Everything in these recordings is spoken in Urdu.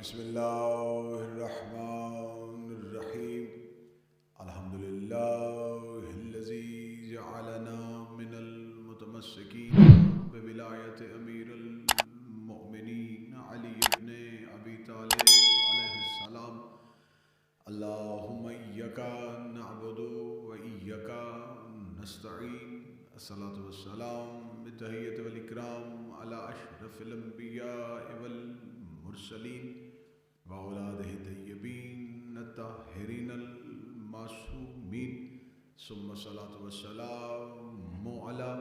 بسم اللہ الرحمن الرحیم الحمدللہ الذی جعلنا من المتمسکین بولایت امیر المؤمنین علی بن ابی طالب علیہ السلام اللہم ایک نعبد و ایک نستعین الصلاۃ والسلام بالتحیۃ والاکرام علی اشرف الانبیاء والمرسلین وأولادہ الطیبین الطاہرین المعصومین ثم الصلاۃ والسلام علی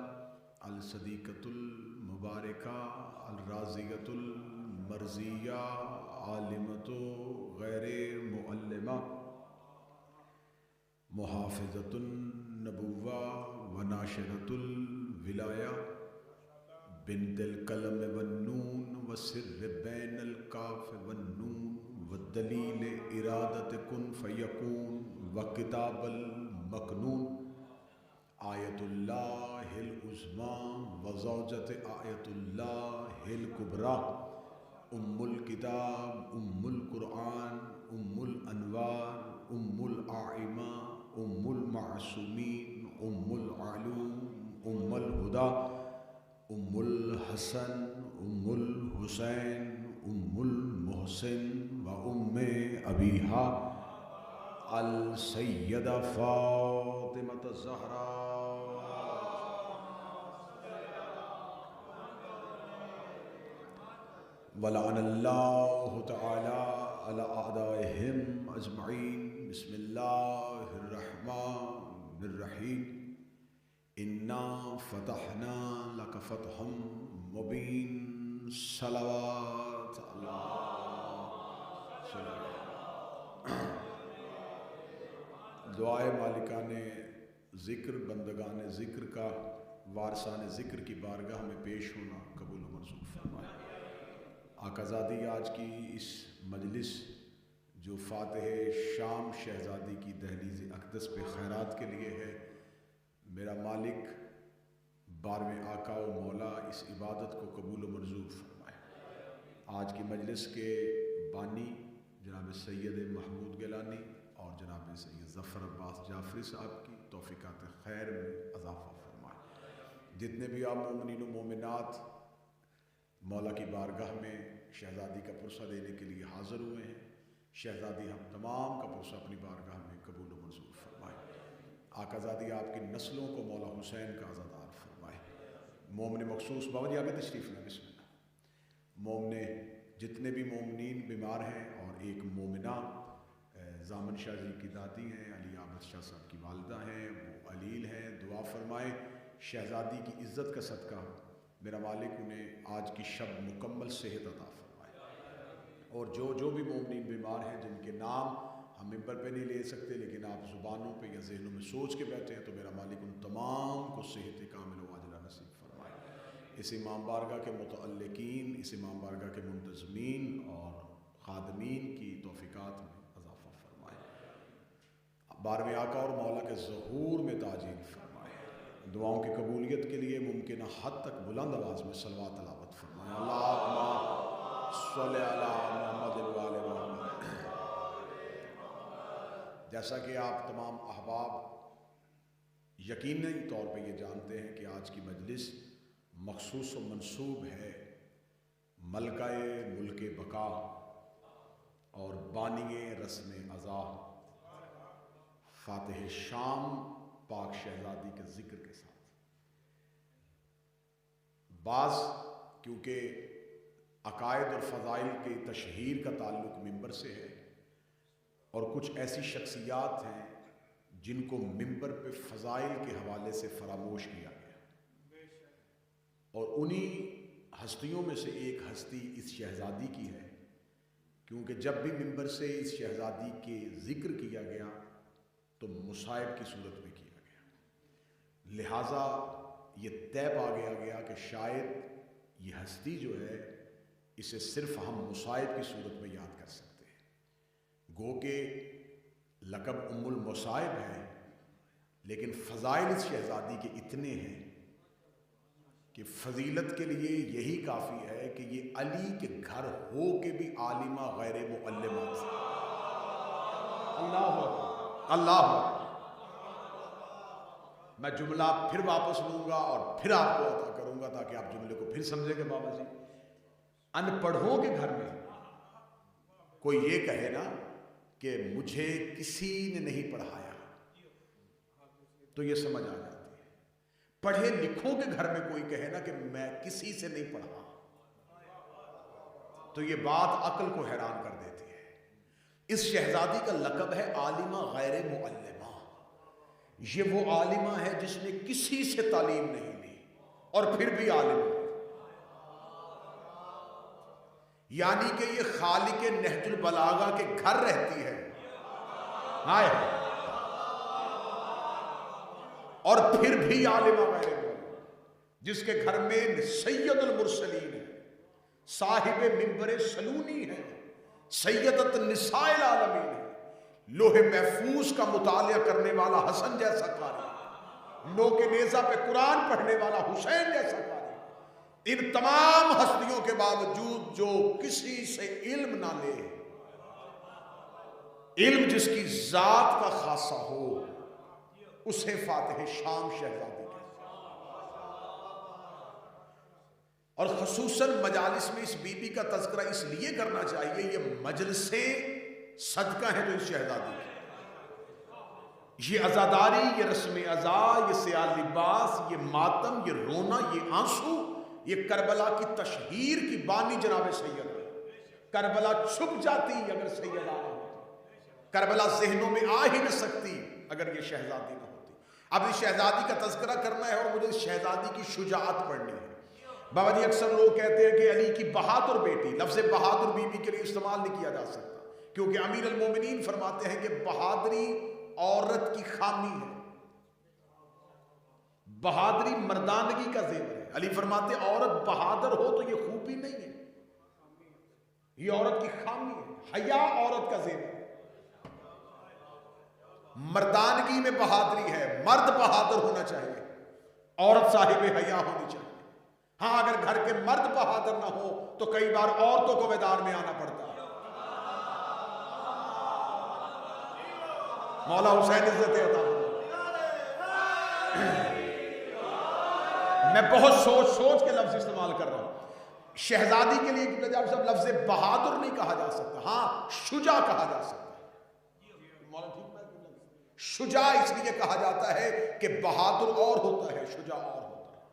الصدیقۃ المبارکہ الرازیۃ المرضیہ عالمۃ غیر معلمہ محافظۃ النبوہ وناشرۃ الولایہ بنت القلم والنون وسر بین الکاف والنون والدلیل ارادت کن فیکون وکتاب المکنون آیت اللہ العظمی وزوجت آیت اللہ الکبریٰ ام الکتاب ام القرآن ام الانوار ام الآئمہ ام المعصومین ام العلوم ام الہدیٰ ام الحسن ام الحسین ام المحسن و ام ابیہا السیدہ فاطمۃ الزہراء ولعن اللہ تعالی علی اعدائہم اجمعین بسم اللہ الرحمن الرحیم انا فتحنا لک فتحا مبین صلوات اللہ دعائے مالکان ذکر بندگان ذکر کا وارثان ذکر کی بارگاہ میں پیش ہونا قبول و منظور فرمائے۔ آقازادی آج کی اس مجلس جو فاتح شام شہزادی کی دہلیز اقدس پہ خیرات کے لیے ہے، میرا مالک بارہویں آقا و مولا اس عبادت کو قبول و منظور فرمائے۔ آج کی مجلس کے بانی جناب سید محمود گیلانی اور جناب سید ظفر عباس جعفری صاحب کی توفیقات خیر میں اضافہ فرمائے۔ جتنے بھی آپ مومنین و مومنات مولا کی بارگاہ میں شہزادی کا پرسہ دینے کے لیے حاضر ہوئے ہیں، شہزادی ہم تمام کا پرسہ اپنی بارگاہ میں قبول و منظور فرمائے۔ آقازادی آپ کی نسلوں کو مولا حسین کا عزادار فرمائے۔ مومن مخصوص بابا جی آگے تشریف لیں، بسم اللہ۔ مومن جتنے بھی مومنین بیمار ہیں اور ایک مومنہ زامن شاہ جی کی دادی ہیں، علی عابد شاہ صاحب کی والدہ ہیں، وہ علیل ہیں، دعا فرمائے شہزادی کی عزت کا صدقہ میرا مالک انہیں آج کی شب مکمل صحت عطا فرمائے۔ اور جو بھی مومنین بیمار ہیں جن کے نام ہم ممبر پہ نہیں لے سکتے لیکن آپ زبانوں پہ یا ذہنوں میں سوچ کے بیٹھے ہیں، تو میرا مالک ان تمام کو صحت کامل و عاجلہ نصیب فرمائے۔ اس امام بارگاہ کے متعلقین، اس امام بارگاہ کے منتظمین اور خادمین کی توفیقات میں اضافہ فرمائے۔ بارہویں آقا اور مولا کے ظہور میں تاجیل فرمائے۔ دعاؤں کی قبولیت کے لیے ممکنہ حد تک بلند آواز میں صلوات تلاوت فرمائے۔ اللہم صلی علی محمد و آل محمد۔ جیسا کہ آپ تمام احباب یقینی طور پہ یہ جانتے ہیں کہ آج کی مجلس مخصوص و منسوب ہے ملکہ ملک بقا اور بانی رسم عزا فاتح شام پاک شہزادی کے ذکر کے ساتھ۔ بعض کیونکہ عقائد اور فضائل کی تشہیر کا تعلق ممبر سے ہے، اور کچھ ایسی شخصیات ہیں جن کو ممبر پہ فضائل کے حوالے سے فراموش کیا گیا، اور انہی ہستیوں میں سے ایک ہستی اس شہزادی کی ہے، کیونکہ جب بھی ممبر سے اس شہزادی کے ذکر کیا گیا تو مصائب کی صورت میں کیا گیا، لہٰذا یہ طے پا گیا کہ شاید یہ ہستی جو ہے اسے صرف ہم مصائب کی صورت میں یاد کر سکتے ہیں۔ گو کہ لقب ام المصائب ہے، لیکن فضائل اس شہزادی کے اتنے ہیں کہ فضیلت کے لیے یہی کافی ہے کہ یہ علی کے گھر ہو کے بھی عالمہ غیر معلمہ تھی۔ اللہ اکبر، اللہ اکبر۔ میں جملہ پھر واپس لوں گا اور پھر آپ کو عطا کروں گا تاکہ آپ جملے کو پھر سمجھیں گے۔ بابا جی، ان پڑھوں کے گھر میں کوئی یہ کہے نا کہ مجھے کسی نے نہیں پڑھایا تو یہ سمجھ آ جاتی ہے۔ پڑھے لکھوں کے گھر میں کوئی کہے نا کہ میں کسی سے نہیں پڑھا تو یہ بات عقل کو حیران کر دیتی ہے۔ اس شہزادی کا لقب ہے عالمہ غیر معلمہ۔ یہ وہ عالمہ ہے جس نے کسی سے تعلیم نہیں لی اور پھر بھی عالمہ ہے، یعنی کہ یہ خالق نہج البلاغہ کے گھر رہتی ہے ہائے، اور پھر بھی عالمہ غیر معلمہ، جس کے گھر میں سید المرسلین ہے، صاحب منبر سلونی ہے، سیدت النساء العالمین ہے، لوح محفوظ کا مطالعہ کرنے والا حسن جیسا قاری، نوک نیزہ پہ قرآن پڑھنے والا حسین جیسا قاری، ان تمام ہستیوں کے باوجود جو کسی سے علم نہ لے، علم جس کی ذات کا خاصہ ہو، اسے فاتح شام شہزادی کہتے ہیں۔ اور خصوصاً مجالس میں اس بی بی کا تذکرہ اس لیے کرنا چاہیے، یہ مجلسیں صدقہ ہیں جو اس شہزادی کی، یہ عزاداری، یہ رسم عزا، یہ سیاہ لباس، یہ ماتم، یہ رونا، یہ آنسو، یہ کربلا کی تشہیر کی بانی جناب سید ہے۔ کربلا چھپ جاتی اگر سید آ ہوتی، کربلا ذہنوں میں آ ہی نہ سکتی اگر یہ شہزادی نہ ہوتی۔ اب اس شہزادی کا تذکرہ کرنا ہے اور مجھے اس شہزادی کی شجاعت پڑھنی ہے۔ بابا جی، اکثر لوگ کہتے ہیں کہ علی کی بہادر بیٹی، لفظ بہادر بی بی کے لیے استعمال نہیں کیا جا سکتا کیونکہ امیر المومنین فرماتے ہیں کہ بہادری عورت کی خامی ہے، بہادری مردانگی کا زیور ہے۔ علی فرماتے ہیں عورت بہادر ہو تو یہ خوبی نہیں ہے، یہ عورت کی خامی ہے، حیا عورت کا زیور ہے، مردانگی میں بہادری ہے، مرد بہادر ہونا چاہیے، عورت صاحب حیا ہونی چاہیے۔ ہاں اگر گھر کے مرد بہادر نہ ہو تو کئی بار عورتوں کو میدان میں آنا پڑتا ہے۔ مولا حسین عزت عطا میں بہت سوچ کے لفظ استعمال کر رہا ہوں۔ شہزادی کے لیے لفظ بہادر نہیں کہا جا سکتا، ہاں شجاع کہا جا سکتا ہے۔ مولا ٹھیک ہے، شجاع اس لیے کہا جاتا ہے کہ بہادر اور ہوتا ہے، شجاع اور ہوتا ہے۔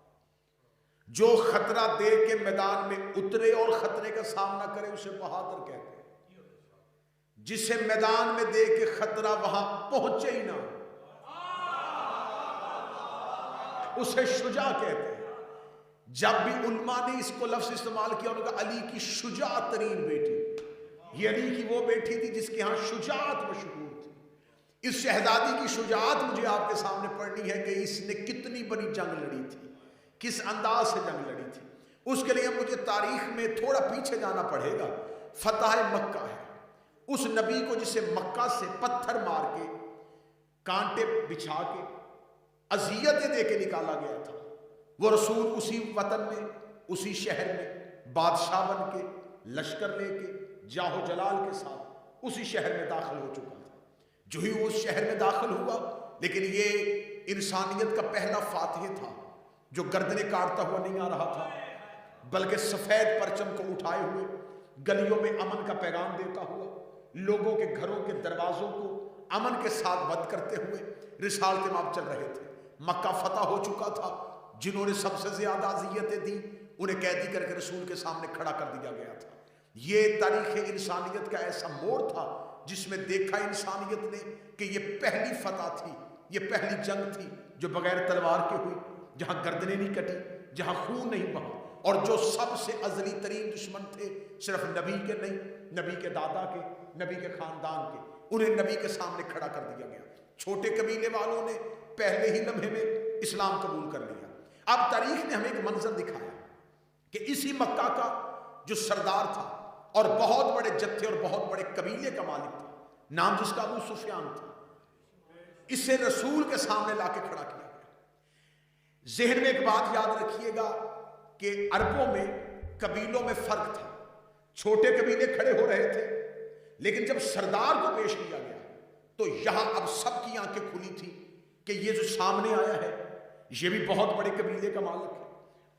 جو خطرہ دیکھ کے میدان میں اترے اور خطرے کا سامنا کرے اسے بہادر کہتے ہیں، جسے میدان میں دیکھ کے خطرہ وہاں پہنچے ہی نہ اسے شجاع کہتے ہیں۔ جب بھی علماء نے اس کو لفظ استعمال کیا انہوں نے کہا علی کی شجاع ترین بیٹی، یہ علی کی وہ بیٹی تھی جس کے ہاں شجاعت مشہور تھی۔ اس شہزادی کی شجاعت مجھے آپ کے سامنے پڑھنی ہے کہ اس نے کتنی بڑی جنگ لڑی تھی، کس انداز سے جنگ لڑی تھی۔ اس کے لیے مجھے تاریخ میں تھوڑا پیچھے جانا پڑے گا۔ فتح مکہ ہے، اس نبی کو جسے مکہ سے پتھر مار کے، کانٹے بچھا کے، اذیتیں دے کے نکالا گیا تھا، وہ رسول اسی وطن میں، اسی شہر میں بادشاہ بن کے، لشکر لے کے، جاہ و جلال کے ساتھ اسی شہر میں داخل ہو چکا تھا۔ جو ہی وہ اس شہر میں داخل ہوا، لیکن یہ انسانیت کا پہلا فاتح تھا جو گردنیں کاٹتا ہوا نہیں آ رہا تھا، بلکہ سفید پرچم کو اٹھائے ہوئے گلیوں میں امن کا پیغام دیتا ہوا، لوگوں کے گھروں کے دروازوں کو امن کے ساتھ بند کرتے ہوئے رسالت مآب چل رہے تھے۔ مکہ فتح ہو چکا تھا، جنہوں نے سب سے زیادہ اذیتیں دی انہیں قیدی کر کے رسول کے سامنے کھڑا کر دیا گیا تھا۔ یہ تاریخ انسانیت کا ایسا موڑ تھا جس میں دیکھا انسانیت نے کہ یہ پہلی فتح تھی، یہ پہلی جنگ تھی جو بغیر تلوار کے ہوئی، جہاں گردنیں نہیں کٹی، جہاں خون نہیں بہا، اور جو سب سے ازلی ترین دشمن تھے صرف نبی کے نہیں، نبی کے دادا کے، نبی کے خاندان کے، انہیں نبی کے سامنے کھڑا کر دیا گیا۔ چھوٹے قبیلے والوں نے پہلے ہی لمحے میں اسلام قبول کر لیا۔ اب تاریخ نے ہمیں ایک منظر دکھایا کہ اسی مکہ کا جو سردار تھا اور بہت بڑے جتھے اور بہت بڑے قبیلے کا مالک تھا، نام جس کا ابو سفیان تھا، اسے رسول کے سامنے لا کے کھڑا کیا گیا۔ ذہن میں ایک بات یاد رکھیے گا کہ عربوں میں قبیلوں میں فرق تھا. چھوٹے قبیلے کھڑے ہو رہے تھے، لیکن جب سردار کو پیش کیا گیا تو یہاں اب سب کی آنکھیں کھلی تھی کہ یہ جو سامنے آیا ہے یہ بھی بہت بڑے قبیلے کا مالک ہے،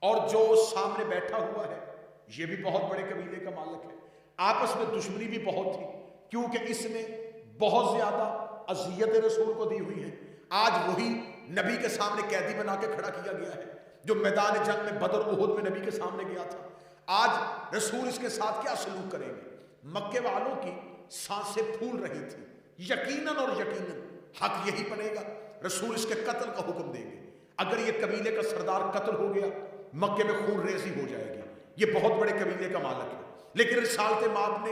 اور جو سامنے بیٹھا ہوا ہے یہ بھی بہت بڑے قبیلے کا مالک ہے. آپس میں دشمنی بھی بہت تھی، کیونکہ اس نے بہت زیادہ اذیت رسول کو دی ہوئی ہے. آج وہی نبی کے سامنے قیدی بنا کے کھڑا کیا گیا ہے جو میدان جنگ میں بدر احد میں نبی کے سامنے گیا تھا. آج رسول اس کے ساتھ کیا سلوک کریں گے؟ مکے والوں کی سانسیں پھول رہی تھی. یقیناً اور یقیناً حق یہی بنے گا، رسول اس کے قتل کا حکم دیں گے. اگر یہ قبیلے کا سردار قتل ہو گیا مکے میں خون ریزی ہو جائے گی. یہ بہت بڑے قبیلے کا مالک ہے. لیکن رسالت مآب نے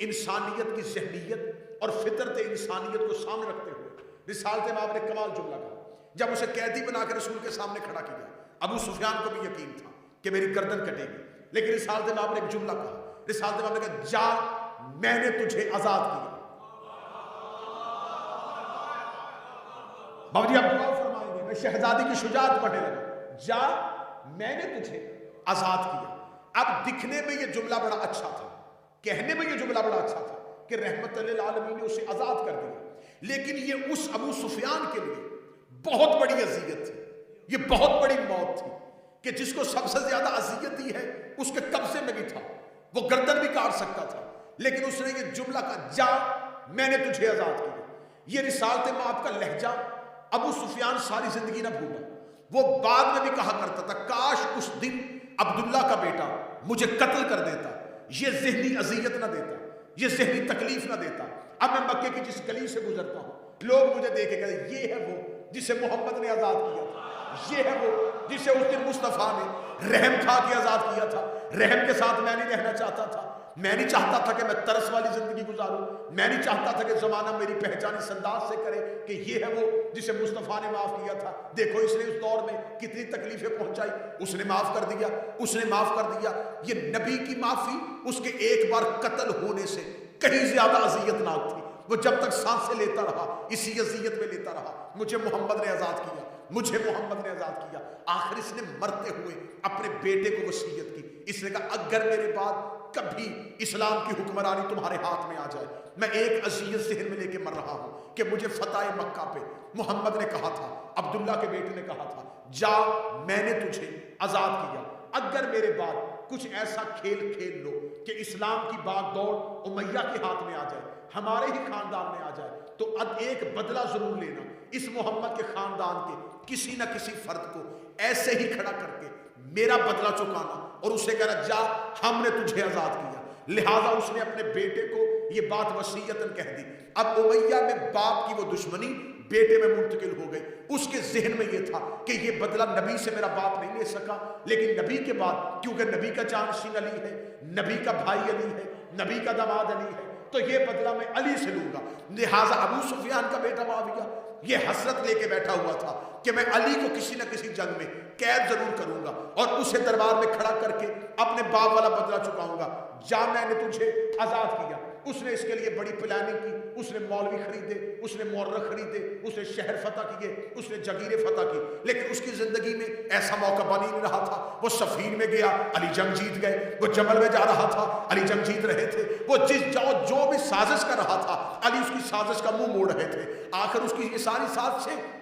انسانیت کی ذہنیت اور فطرت انسانیت کو سامنے رکھتے ہوئے رسالت مآب نے کمال جملہ کہا. جب اسے قیدی بنا کے رسول کے سامنے کھڑا کیا، ابو سفیان کو بھی یقین تھا کہ میری گردن کٹے گی، لیکن رسالت مآب نے ایک جملہ کہا. رسالت مآب نے کہا جا میں نے تجھے آزاد کیا. بابا جی آپ دعا فرمائیں گے، میں شہزادی کی شجاعت پڑھنے لگا. جا میں نے تجھے آزاد کیا. اب دکھنے میں یہ جملہ بڑا اچھا تھا، کہنے میں یہ جملہ بڑا اچھا تھا کہ رحمت للعالمین نے اسے آزاد کر دیا، لیکن یہ اس ابو سفیان کے لیے بہت بڑی اذیت تھی. یہ بہت بڑی موت تھی کہ جس کو سب سے زیادہ اذیت دی ہے اس کے قبضے میں بھی تھا، وہ گردن بھی کاٹ سکتا تھا، لیکن اس نے یہ جملہ کہا جا میں نے تجھے آزاد کیا. یہ رسالت مآب کا لہجہ ابو سفیان ساری زندگی نہ بھولا. وہ بعد میں بھی کہا کرتا تھا کاش اس دن عبداللہ کا بیٹا مجھے قتل کر دیتا، یہ ذہنی اذیت نہ دیتا، یہ ذہنی تکلیف نہ دیتا. اب میں مکے کی جس گلی سے گزرتا ہوں لوگ مجھے دیکھے کہتے یہ ہے وہ جسے محمد نے آزاد کیا تھا، یہ ہے وہ جسے اس دن مصطفیٰ نے رحم کھا کے آزاد کیا تھا. رحم کے ساتھ میں نہیں رہنا چاہتا تھا، میں نہیں چاہتا تھا کہ میں ترس والی زندگی گزاروں، میں نہیں چاہتا تھا کہ زمانہ میری پہچان اس انداز سے کرے کہ یہ ہے وہ جسے مصطفیٰ نے معاف کیا تھا. دیکھو اس نے اس دور میں کتنی تکلیفیں پہنچائی، اس نے معاف کر دیا، اس نے معاف کر دیا. یہ نبی کی معافی اس کے ایک بار قتل ہونے سے کہیں زیادہ اذیتناک تھی. وہ جب تک سانسیں لیتا رہا اسی اذیت میں لیتا رہا. مجھے محمد نے آزاد کیا، مجھے محمد نے آزاد کیا. آخر اس نے مرتے ہوئے اپنے بیٹے کو وصیت کی. اس نے کہا اگر میرے بعد کبھی اسلام کی حکمرانی تمہارے ہاتھ میں آ جائے، میں ایک اذیت ذہن میں لے کے مر رہا ہوں کہ مجھے فتح مکہ پہ محمد نے کہا تھا، عبداللہ کے بیٹے نے کہا تھا جا میں نے تجھے آزاد کیا. اگر میرے بعد کچھ ایسا کھیل کھیل لو کہ اسلام کی باغ دوڑ امیہ کے ہاتھ میں آ جائے، ہمارے ہی خاندان میں آ جائے، تو اب ایک بدلہ ضرور لینا. اس محمد کے خاندان کے کسی نہ کسی فرد کو ایسے ہی کھڑا کر کے میرا بدلہ چکانا اور اسے کہنا جا ہم نے تجھے آزاد کیا. لہٰذا اس نے اپنے بیٹے کو یہ بات وصیتاً کہہ دی. اب امیہ میں باپ کی وہ دشمنی بیٹے میں منتقل ہو گئی. اس کے ذہن میں یہ تھا کہ یہ بدلہ نبی سے میرا باپ نہیں لے سکا، لیکن نبی کے بعد کیونکہ نبی کا جانشین علی ہے، نبی کا بھائی علی ہے، نبی کا داماد علی ہے، تو یہ بدلہ میں علی سے لوں گا. لہٰذا ابو سفیان کا بیٹا معاویہ یہ حسرت لے کے بیٹھا ہوا تھا کہ میں علی کو کسی نہ کسی جنگ میں قید ضرور کروں گا اور اسے دربار میں کھڑا کر کے اپنے باپ والا بدلہ چکاؤں گا. جا میں نے تجھے آزاد کیا. اس نے اس کے لیے بڑی پلاننگ کی. اس نے مولوی خریدے، اس نے مورخ خریدے، اس نے شہر فتح کیے، اس نے جگیریں فتح کی. لیکن اس کی زندگی میں ایسا موقع بن ہی نہیں رہا تھا. وہ صفین میں گیا، علی جنگ جیت گئے. وہ جمل میں جا رہا تھا، علی جنگ جیت رہے تھے. وہ جو بھی سازش کر رہا تھا علی اس کی سازش کا منہ موڑ رہے تھے. آخر اس کی یہ ساری سازشیں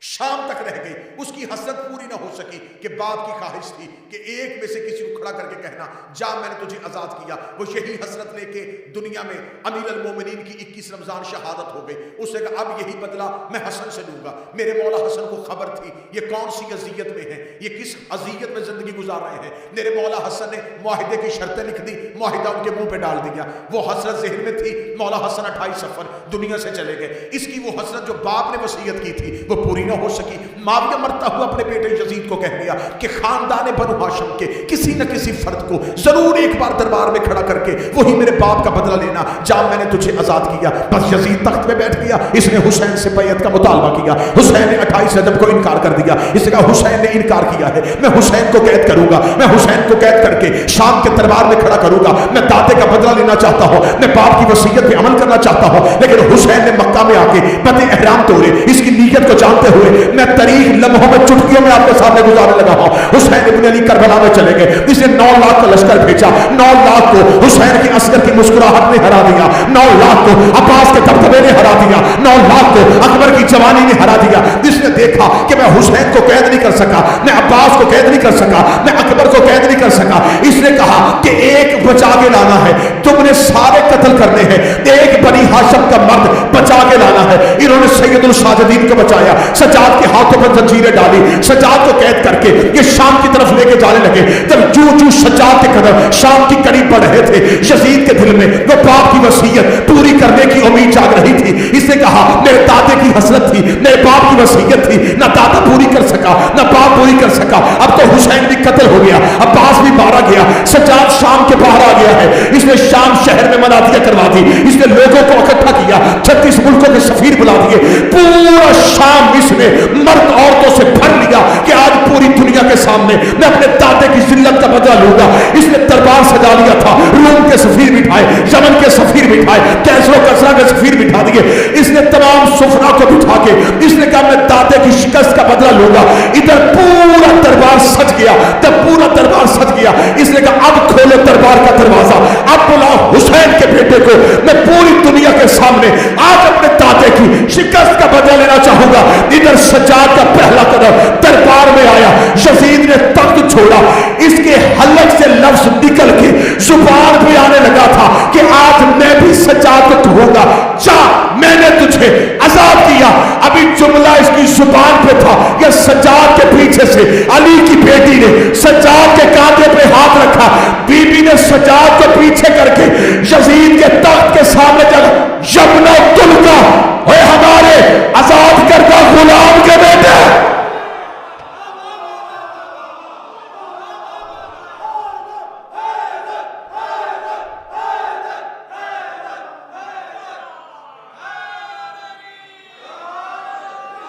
شام تک رہ گئی. اس کی حسرت پوری نہ ہو سکی کہ باپ کی خواہش تھی کہ ایک میں سے کسی کو کھڑا کر کے کہنا جا میں نے تجھے آزاد کیا. وہ یہی حسرت لے کے دنیا میں امیر المومنین کی 21 رمضان شہادت ہو گئی. اس نے کہا اب یہی بدلہ میں حسن سے لوں گا. میرے مولا حسن کو خبر تھی یہ کون سی اذیت میں ہے، یہ کس اذیت میں زندگی گزار رہے ہیں. میرے مولا حسن نے معاہدے کی شرطیں لکھ دی، معاہدہ ان کے منہ پہ ڈال دیا. وہ حسرت ذہن میں تھی. مولا حسن 28 صفر دنیا سے چلے گئے. اس کی وہ حسرت جو باپ نے وصیت کی تھی وہ پوری ہو سکی. معاویہ مرتا ہوا اپنے بیٹے یزید کو کہہ دیا کہ خاندان بنو ہاشم کے کسی نہ کسی فرد کو ضرور ایک بار دربار میں کھڑا کر کے وہی میرے باپ کا بدلہ لینا. جا میں نے تجھے آزاد کیا. بس یزید تخت پہ بیٹھ گیا. اس نے حسین سے بیعت کا مطالبہ کیا. حسین نے 28 رجب کو انکار کر دیا. اس نے کہا حسین نے انکار کیا ہے، میں حسین کو قید کروں گا، میں حسین کو قید کر کے شام کے دربار میں کھڑا کروں گا. میں دادے کا بدلہ لینا چاہتا ہوں، میں باپ کی وصیت پہ عمل کرنا چاہتا ہوں. لیکن حسین نے مکہ میں آ کے بد احرام توڑے. اس کی نیت کو جانتے ہوئے ہوئے میں تاریخ لمحوں میں چٹکیوں میں آپ کے سامنے گزارنے لگا ہوں. حسین ابن علی کربلا میں چلے گئے, اس نے 9 لاکھ کا لشکر بھیجا, 9 لاکھ کو حسین کی عسکر کی مسکراہٹ نے ہرا دیا, 9 لاکھ کو عباس کے دبدبے نے ہرا دیا, 9 لاکھ کو اکبر کی جوانی نے ہرا دیا. جس نے دیکھا کہ میں حسین کو قید نہیں کر سکا, میں عباس کو قید نہیں کر سکا, میں اکبر کو قید نہیں کر سکا, اس نے کہا کہ ایک بچا کے لانا ہے, تم نے سارے قتل کرنے ہیں, ایک بنی ہاشم کا مرد بچا کے لانا ہے. انہوں نے سید الساجدین کو بچایا, سجاد کے ہاتھوں پر زنجیریں ڈالی, سجاد کو قید کر کے یہ شام کی طرف لے کے جانے لگے. جب جو سجاد کے قدم شام کی قریب بڑھ رہے تھے, یزید کے دل میں وہ باپ کی وصیت پوری کرنے کی امید جاگ رہی تھی. اس نے کہا میرے دادے کی حسرت تھی, میرے باپ کی وصیت تھی, نہ دادا پوری کر سکا نہ باپ پوری کر سکا, اب تو حسین بھی قتل ہو گیا, عباس بھی مارا گیا, سجاد شام کے باہر آ گیا ہے. اس نے شام شہر میں منادیاں کروا دی, اس نے لوگوں کو اکٹھا کیا, 36 ملکوں کے سفیر بلا دیے, پورا شام اس نے مرد عورتوں سے بھر لیا کہ آج پوری دنیا کے سامنے میں اپنے دادے کی ذلت کا بدلہ لوں گا. اس نے دربار سجا لیا تھا, روم کے سفیر بٹھائے, یمن کے سفیر بٹھائے, کیسر و کسرا کے سفیر بٹھا دیے. اس نے تمام سفرا کو بٹھا کے اس نے کہا میں دادے کی شکست کا بدلہ لوں گا. ادھر پورا دربار سج گیا, تب پورا دربار سج گیا. اس نے کہا اب کھولو دربار کا دروازہ, اب بلاؤ حسین کے بیٹے کو, میں پوری دنیا کے سامنے آج اپنے دادے کی شکست کا بدلہ لینا چاہوں گا. ادھر سجاد کا پہلا قدم دربار میں آیا, یزید نے تخت چھوڑا, اس کے حلق سے لفظ نکل کے زبان پہ آنے لگا تھا کہ آج میں بھی سجاد کو کہوں گا جا میں نے تجھے عذاب کیا. ابھی جملہ اس کی زبان پہ تھا کہ سجاد کے پیچھے سے علی کی بیٹی نے سجاد کے کانٹے پہ ہاتھ رکھا, بی بی نے سجاد کو پیچھے کر کے یزید کے تخت کے سامنے جگہ یمنا تل کا ہوئے ہمارے آزاد کردہ غلام کے بیٹے.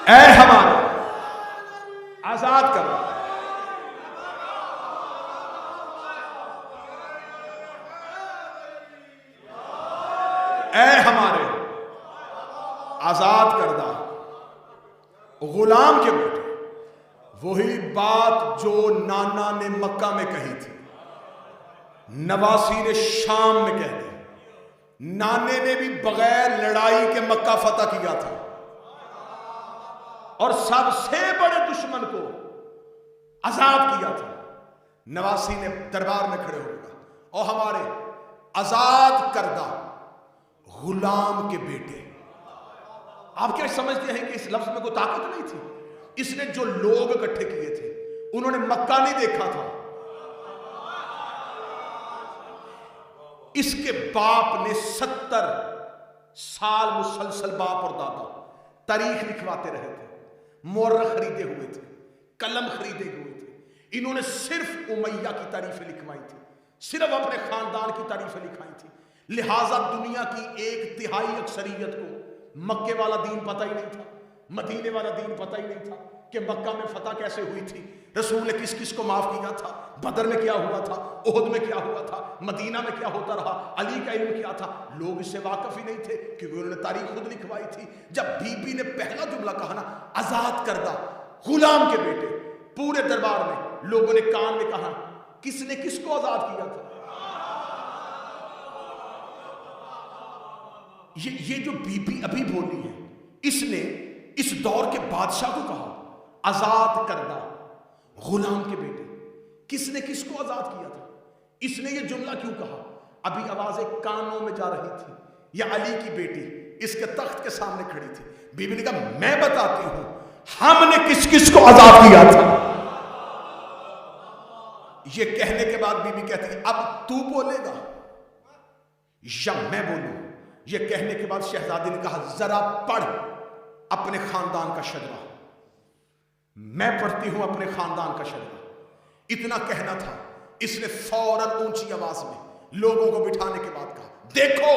اے ہمارے آزاد کر رہا ہے, اے ہمارے آزاد کردہ غلام کے بیٹے. وہی بات جو نانا نے مکہ میں کہی تھی, نواسی نے شام میں کہہ دی. نانے نے بھی بغیر لڑائی کے مکہ فتح کیا تھا, اور سب سے بڑے دشمن کو آزاد کیا تھا. نواسی نے دربار میں کھڑے ہو گیا, اور ہمارے آزاد کردہ غلام کے بیٹے. آپ کیا سمجھتے ہیں کہ اس لفظ میں کوئی طاقت نہیں تھی؟ اس نے جو لوگ اکٹھے کیے تھے انہوں نے مکہ نہیں دیکھا تھا. اس کے باپ نے 70 سال مسلسل باپ اور دادا تاریخ لکھواتے رہے تھے, مورخ خریدے ہوئے تھے, قلم خریدے ہوئے تھے. انہوں نے صرف امیہ کی تعریفیں لکھوائی تھی, صرف اپنے خاندان کی تعریفیں لکھوائی تھی. لہٰذا دنیا کی 1/3 اکثریت کو مکے والا دین پتہ ہی نہیں تھا, مدینے والا دین پتہ ہی نہیں تھا کہ مکہ میں فتح کیسے ہوئی تھی, رسول نے کس کس کو معاف کیا تھا, بدر میں کیا ہوا تھا, احد میں کیا ہوا تھا, مدینہ میں کیا ہوتا رہا, علی کا علم کیا تھا. لوگ اس سے واقف ہی نہیں تھے کیونکہ انہوں نے تاریخ خود لکھوائی تھی. جب بی بی نے پہلا جملہ کہا نا آزاد کردہ غلام کے بیٹے, پورے دربار میں لوگوں نے کان میں کہا کس نے کس کو آزاد کیا تھا. یہ جو بی بی ابھی بولی ہے, اس نے اس دور کے بادشاہ کو کہا آزاد کردہ غلام کے بیٹے. کس نے کس کو آزاد کیا تھا؟ اس نے یہ جملہ کیوں کہا؟ ابھی آوازیں کانوں میں جا رہی تھی. یا علی کی بیٹی اس کے تخت کے سامنے کھڑی تھی, بی بی نے کہا میں بتاتی ہوں ہم نے کس کس کو آزاد کیا تھا. یہ کہنے کے بعد بی بی کہتی اب تو بولے گا یا میں بولوں. یہ کہنے کے بعد شہزادی نے کہا ذرا پڑھ اپنے خاندان کا شجرہ. میں پڑھتی ہوں اپنے خاندان کا شجرہ. اتنا کہنا تھا, اس نے فوراً اونچی آواز میں لوگوں کو بٹھانے کے بعد کہا دیکھو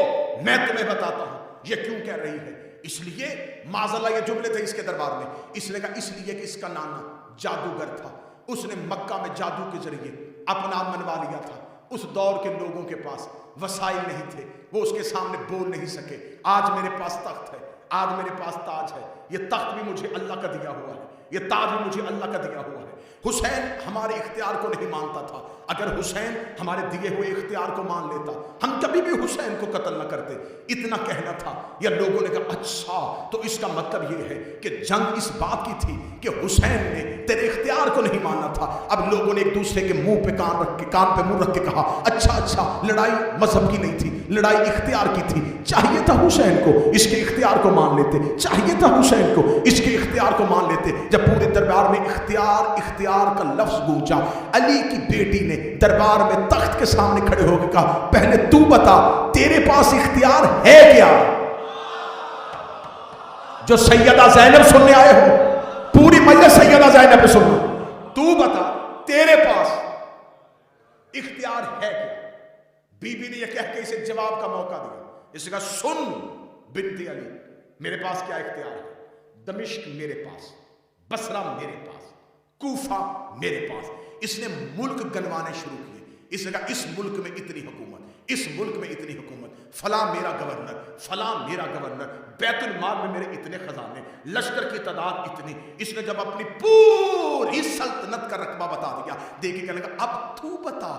میں تمہیں بتاتا ہوں یہ کیوں کہہ رہی ہے. اس لیے معاذاللہ یہ جملے تھے اس کے دربار میں. اس نے کہا اس لیے کہ اس کا نانا جادوگر تھا, اس نے مکہ میں جادو کے ذریعے اپنا منوا لیا تھا. اس دور کے لوگوں کے پاس وسائل نہیں تھے, وہ اس کے سامنے بول نہیں سکے. آج میرے پاس تخت ہے, آج میرے پاس تاج ہے، یہ تخت بھی مجھے اللہ کا دیا ہوا ہے، یہ تاج بھی مجھے اللہ کا دیا ہوا ہے۔ حسین ہمارے اختیار کو نہیں مانتا تھا، اگر حسین ہمارے دیے ہوئے اختیار کو مان لیتا ہم کبھی بھی حسین کو قتل نہ کرتے۔ اتنا کہنا تھا، یا لوگوں نے کہا اچھا تو اس کا مطلب یہ ہے کہ جنگ اس بات کی تھی کہ حسین نے تیرے اختیار کو نہیں مانا تھا۔ اب لوگوں نے ایک دوسرے کے منہ پہ کان رکھ کے، کان پہ منہ رکھ کے کہا اچھا لڑائی مذہب کی نہیں تھی، لڑائی اختیار کی تھی۔ چاہیے تھا حسین کو اس کے اختیار کو مان لیتے، چاہیے تھا حسین کو اس کے اختیار کو مان لیتے۔ جب پورے دربار میں اختیار کا لفظ گونجا، علی کی بیٹی نے دربار میں تخت کے سامنے کھڑے ہو کے کہا پہلے تو بتا تیرے پاس اختیار ہے کیا؟ جو سیدہ زینب سننے آئے ہو، پوری مجلس سیدہ زینب پہ سنو، تو بتا تیرے پاس اختیار ہے کیا؟ بی بی نے یہ کہہ کے اسے جواب کا موقع دیا، اس نے کہا سن بنت علی، میرے پاس کیا اختیار ہے؟ دمشق میرے پاس، بصرہ میرے پاس، کوفہ میرے پاس۔ اس نے ملک گنوانے شروع کیے، اس نے کہا اس ملک میں اتنی حکومت، اس ملک میں اتنی حکومت، فلاں میرا گورنر، فلاں میرا گورنر، بیت المال میں میرے اتنے خزانے، لشکر کی تعداد اتنی۔ اس نے جب اپنی پوری سلطنت کا رقبہ بتا دیا، دیکھ کے کہنے لگا اب تو بتا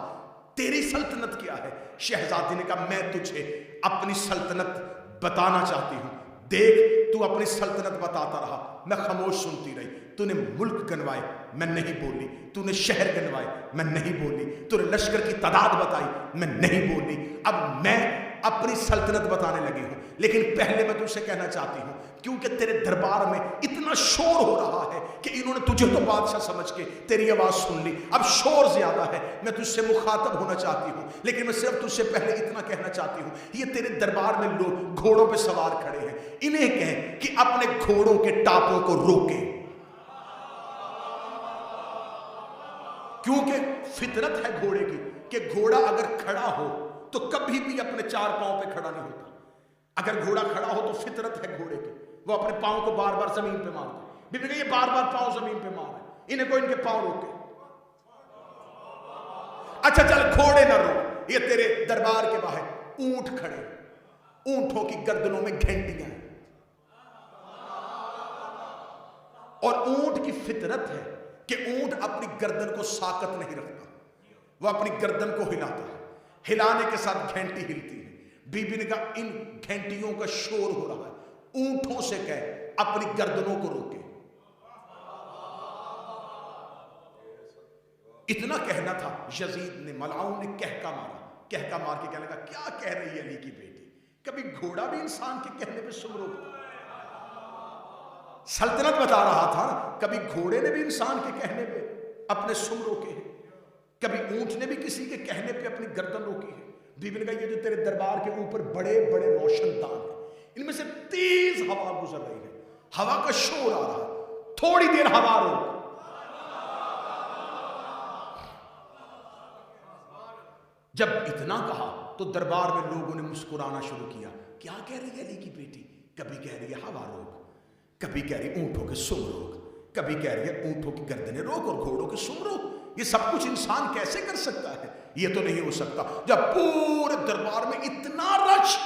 تیری سلطنت کیا ہے؟ شہزادی نے کہا میں تجھے اپنی سلطنت بتانا چاہتی ہوں، دیکھ تو اپنی سلطنت بتاتا رہا، میں خاموش سنتی رہی۔ تو نے ملک گنوائے، میں نہیں بولی، تو نے شہر گنوائے، میں نہیں بولی، تو نے لشکر کی تعداد بتائی، میں نہیں بولی۔ اب میں اپنی سلطنت بتانے لگی ہوں، لیکن پہلے میں تجھ سے کہنا چاہتی ہوں کیونکہ تیرے دربار میں اتنا شور ہو رہا ہے کہ انہوں نے تجھے تو بادشاہ سمجھ کے تیری آواز سن لی، اب شور زیادہ ہے، میں تجھ سے مخاطب ہونا چاہتی ہوں، لیکن میں صرف تجھ سے پہلے اتنا کہنا چاہتی ہوں، یہ تیرے دربار میں لوگ گھوڑوں پہ سوار کھڑے ہیں، انہیں کہیں کہ اپنے گھوڑوں کے ٹاپوں کو روکیں، کیونکہ فطرت ہے گھوڑے کی کہ گھوڑا اگر کھڑا ہو تو کبھی بھی اپنے چار پاؤں پہ کھڑا نہیں ہوتا۔ اگر گھوڑا کھڑا ہو تو فطرت ہے گھوڑے کی، وہ اپنے پاؤں کو بار بار زمین پہ مارتا ہے۔ بیبی کہ یہ بار بار پاؤں زمین پہ مار رہے ہیں، انہیں کوئی ان کے پاؤں روکے۔ اچھا چل گھوڑے نہ روک، یہ تیرے دربار کے باہر اونٹ کھڑے، اونٹوں کی گردنوں میں گھنٹیاں ہیں، اور اونٹ کی فطرت ہے کہ اونٹ اپنی گردن کو ساکت نہیں رکھتا، وہ اپنی گردن کو ہلاتا ہے، ہلانے کے ساتھ گھنٹی ہلتی ہے۔ بی بی نے کہا ان گھنٹیوں کا شور ہو رہا ہے، اونٹوں سے کہے اپنی گردنوں کو روکے۔ اتنا کہنا تھا، یزید نے، ملعون نے کہکا مارا، کہکا مار کے کہنے لگا کیا کہہ رہی ہے علی کی بیٹی؟ کبھی گھوڑا بھی انسان کے کہنے پہ سن روکتا؟ سلطنت بتا رہا تھا نا، کبھی گھوڑے نے بھی انسان کے کہنے پہ اپنے سم روکے ہیں، کبھی اونٹ نے بھی کسی کے کہنے پہ اپنی گردن روکی ہے۔ بی بی نے کہا یہ جو تیرے دربار کے اوپر بڑے بڑے روشن دان ہیں، ان میں سے تیز ہوا گزر رہی ہے، ہوا کا شور آ رہا ہے، تھوڑی دیر ہوا روک۔ جب اتنا کہا تو دربار میں لوگوں نے مسکرانا شروع کیا، کیا کہہ رہی ہے علی کی بیٹی؟ کبھی کہہ رہی ہے ہوا روک، کبھی کہہ رہی ہے اونٹوں کے سم روک، کبھی کہہ رہی ہے اونٹوں کی گردنیں روک اور گھوڑوں کے سم روک۔ یہ سب کچھ انسان کیسے کر سکتا ہے؟ یہ تو نہیں ہو سکتا۔ جب پورے دربار میں اتنا رش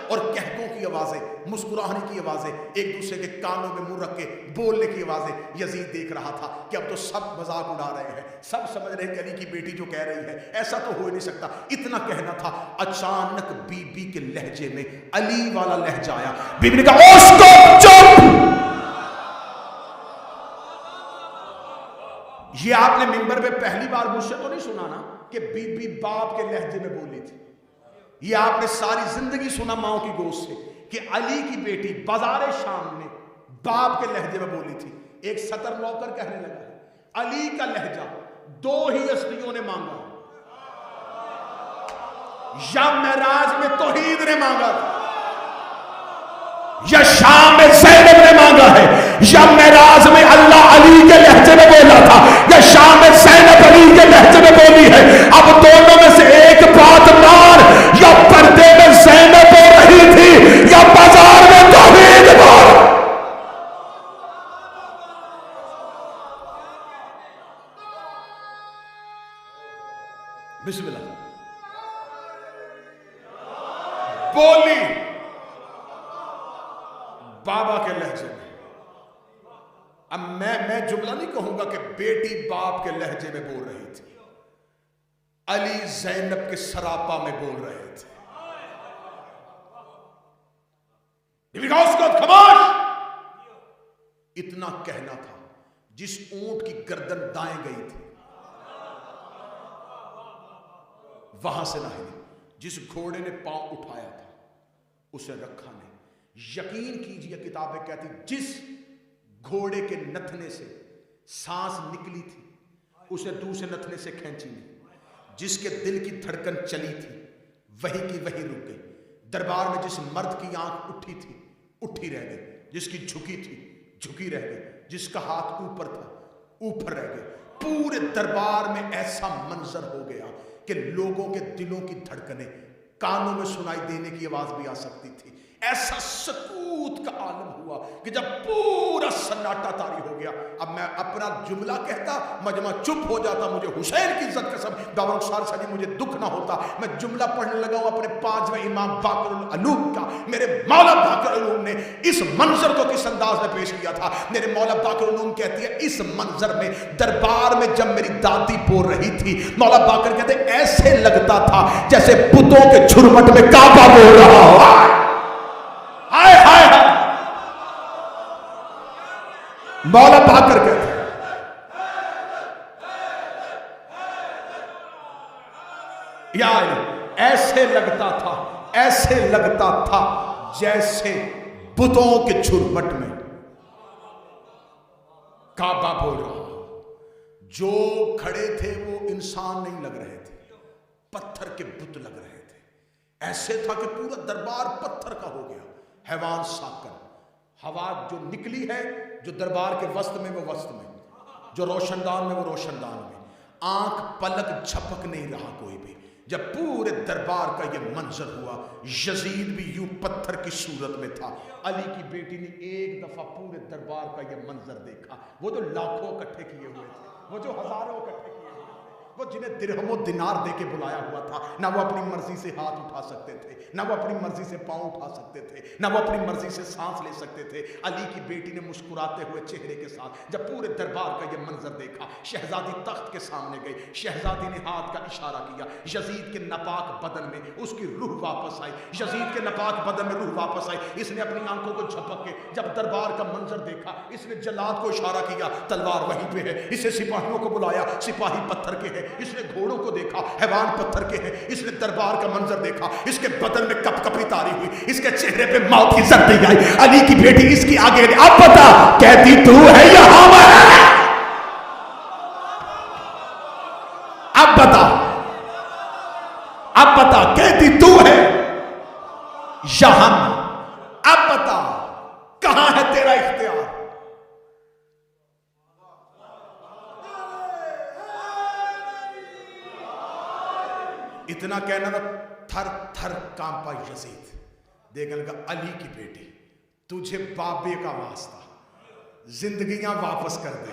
اور کہکوں کی آوازیں، مسکرانے کی آوازیں، ایک دوسرے کے کانوں میں منہ رکھ کے بولنے کی آوازیں، یزید دیکھ رہا تھا کہ اب تو سب مذاق اڑا رہے ہیں، سب سمجھ رہے ہیں کہ علی کی بیٹی جو کہہ رہی ہے ایسا تو ہو ہی نہیں سکتا۔ اتنا کہنا تھا، اچانک بی بی کے لہجے میں علی والا لہجہ آیا۔ بی بی نے کہا اسکو چپ۔ یہ آپ نے منبر پہ پہلی بار مجھ سے تو نہیں سنا نا کہ بی بی باپ کے لہجے میں بولی تھی، یہ آپ نے ساری زندگی سنا ماؤں کی گوشت سے کہ علی کی بیٹی بازار شام میں باپ کے لہجے میں بولی تھی۔ ایک سطر نوکر کہنے لگا ہے علی کا لہجہ دو ہی ہستیوں نے مانگا، یا معراج میں توحید نے مانگا یا شام میں زینب نے مانگا ہے، یا معراج میں اللہ علی کے لہجے میں بولا تھا یا شام میں زینب علی کے لہجے میں بولی ہے۔ اب دونوں میں سے ایک بات مان، یا پردے میں زینب بول رہی تھی یا بازار میں توحید بول۔ بسم اللہ بولی، بابا کے لہجے میں. اب میں جملہ نہیں کہوں گا کہ بیٹی باپ کے لہجے میں بول رہی تھی، علی زینب کے سراپا میں بول رہے تھے. اس کو خاموش، اتنا کہنا تھا. جس اونٹ کی گردن دائیں گئی تھی وہاں سے نہ ہلی، جس گھوڑے نے پاؤں اٹھایا تھا اسے رکھا نہیں. یقین کیجئے کتابیں کہتی جس گھوڑے کے نتھنے سے سانس نکلی تھی اسے دوسرے نتھنے سے کھینچی نہیں. جس کے دل کی دھڑکن چلی تھی وہی کی وہی رک گئی. دربار میں جس مرد کی آنکھ اٹھی تھی اٹھی رہ گئی، جس کی جھکی تھی جھکی رہ گئی، جس کا ہاتھ اوپر تھا اوپر رہ گئی. پورے دربار میں ایسا منظر ہو گیا کہ لوگوں کے دلوں کی دھڑکنیں کانوں میں سنائی دینے کی آواز بھی آ سکتی تھی. ایسا سکوت کا عالم ہوا کہ جب پورا سناٹا طاری ہو گیا. اب میں اپنا جملہ کہتا مجمع چپ ہو جاتا. مجھے حسین کی عزت قسم دعوی رخسار سے مجھے دکھ نہ ہوتا. میں جملہ پڑھنے لگا ہوں اپنے 5ویں امام باقر العلوم کا. میرے مولا باقر العلوم نے اس منظر کو کس انداز میں پیش کیا تھا. میرے مولا باقر العلوم کہتی ہے اس منظر میں دربار میں جب میری دادی بول رہی تھی، مولا باقر کہتے ہیں ایسے لگتا تھا جیسے بتوں کے جھرمٹ میں کعبہ بول رہا ہو. مولا باقر کہتے ہیں یا ایسے لگتا تھا جیسے بتوں کے جھرمٹ میں کعبہ بول رہا. جو کھڑے تھے وہ انسان نہیں لگ رہے تھے، پتھر کے بت لگ رہے تھے. ایسے تھا کہ پورا دربار پتھر کا ہو گیا. حیوان ساکن، ہوا جو نکلی ہے جو دربار کے وسط میں وہ وسط میں، جو روشندان میں وہ روشندان میں. آنکھ پلک جھپک نہیں رہا کوئی بھی. جب پورے دربار کا یہ منظر ہوا، یزید بھی یوں پتھر کی صورت میں تھا. علی کی بیٹی نے ایک دفعہ پورے دربار کا یہ منظر دیکھا. وہ جو لاکھوں اکٹھے کیے ہوئے تھے، وہ جو ہزاروں اکٹھے کیے ہوئے تھے، وہ جنہیں درہم و دینار دے کے بلایا ہوا تھا، نہ وہ اپنی مرضی سے ہاتھ اٹھا سکتے تھے، نہ وہ اپنی مرضی سے پاؤں اٹھا سکتے تھے، نہ وہ اپنی مرضی سے سانس لے سکتے تھے. علی کی بیٹی نے مسکراتے ہوئے چہرے کے ساتھ جب پورے دربار کا یہ منظر دیکھا، شہزادی تخت کے سامنے گئی. شہزادی نے ہاتھ کا اشارہ کیا. یزید کے ناپاک بدن میں اس کی روح واپس آئی. یزید کے ناپاک بدن میں روح واپس آئی. اس نے اپنی آنکھوں کو جھپک کے جب دربار کا منظر دیکھا، اس نے جلاد کو اشارہ کیا، تلوار وہیں پہ ہے. اسے سپاہیوں کو بلایا، سپاہی پتھر کے ہیں. اس نے گھوڑوں کو دیکھا، حیوان پتھر کے ہیں. اس نے دربار کا منظر دیکھا، اس کے بدن میں کپ کپی طاری ہوئی، اس کے چہرے پہ موت کی زردی آئی. علی کی بیٹی اس کی آگے گئی. اب بتا کہتی تو ہے یا ہم ہے؟ اب بتا کہتی تو ہے یا ہم؟ اب بتا کہاں ہے تیرا اختیار؟ اتنا کہنا تھا، تھر تھر کانپا یزید. دیکھنے لگا علی کی بیٹی، تجھے بابے کا واسطہ زندگیاں واپس کر دے.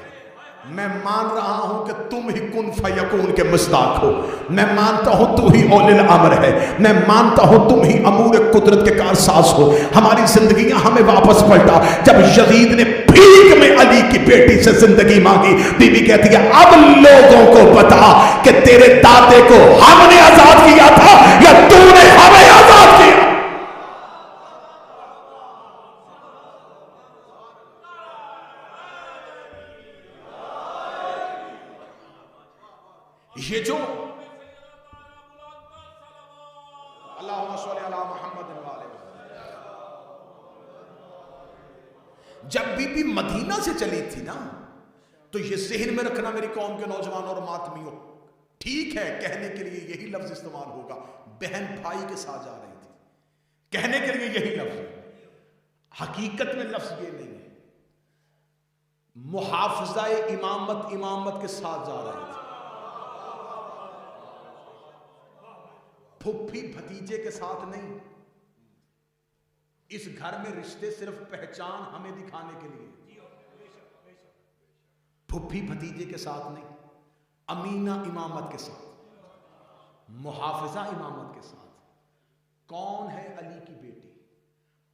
میں مان رہا ہوں کہ تم ہی کن فیکون کے مصداق ہو. میں مانتا ہوں تو ہی اولی الامر ہے. میں مانتا ہوں تم ہی امور قدرت کے کارساز ہو. ہماری زندگیاں ہمیں واپس پلٹا. جب یزید نے بھیک میں علی کی بیٹی سے زندگی مانگی، بی بی کہتی ہے اب لوگوں کو بتا کہ تیرے دادے کو ہم نے آزاد کیا تھا یا تو نے ہمیں آزاد کیا. یہ جو اللہم صلی علی محمد جب بی بی مدینہ سے چلی تھی نا، تو یہ ذہن میں رکھنا میری قوم کے نوجوانوں اور ماتمیوں، ٹھیک ہے کہنے کے لیے یہی لفظ استعمال ہوگا، بہن بھائی کے ساتھ جا رہی تھی، کہنے کے لیے یہی لفظ، حقیقت میں لفظ یہ نہیں ہے. محافظہ امامت کے ساتھ جا رہی تھی. پھپھی بھتیجے کے ساتھ نہیں. اس گھر میں رشتے صرف پہچان ہمیں دکھانے کے لیے، پھپھی بھتیجے کے ساتھ نہیں. امینہ امامت کے ساتھ، محافظہ امامت کے ساتھ. کون ہے علی کی بیٹی؟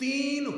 3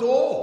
2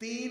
3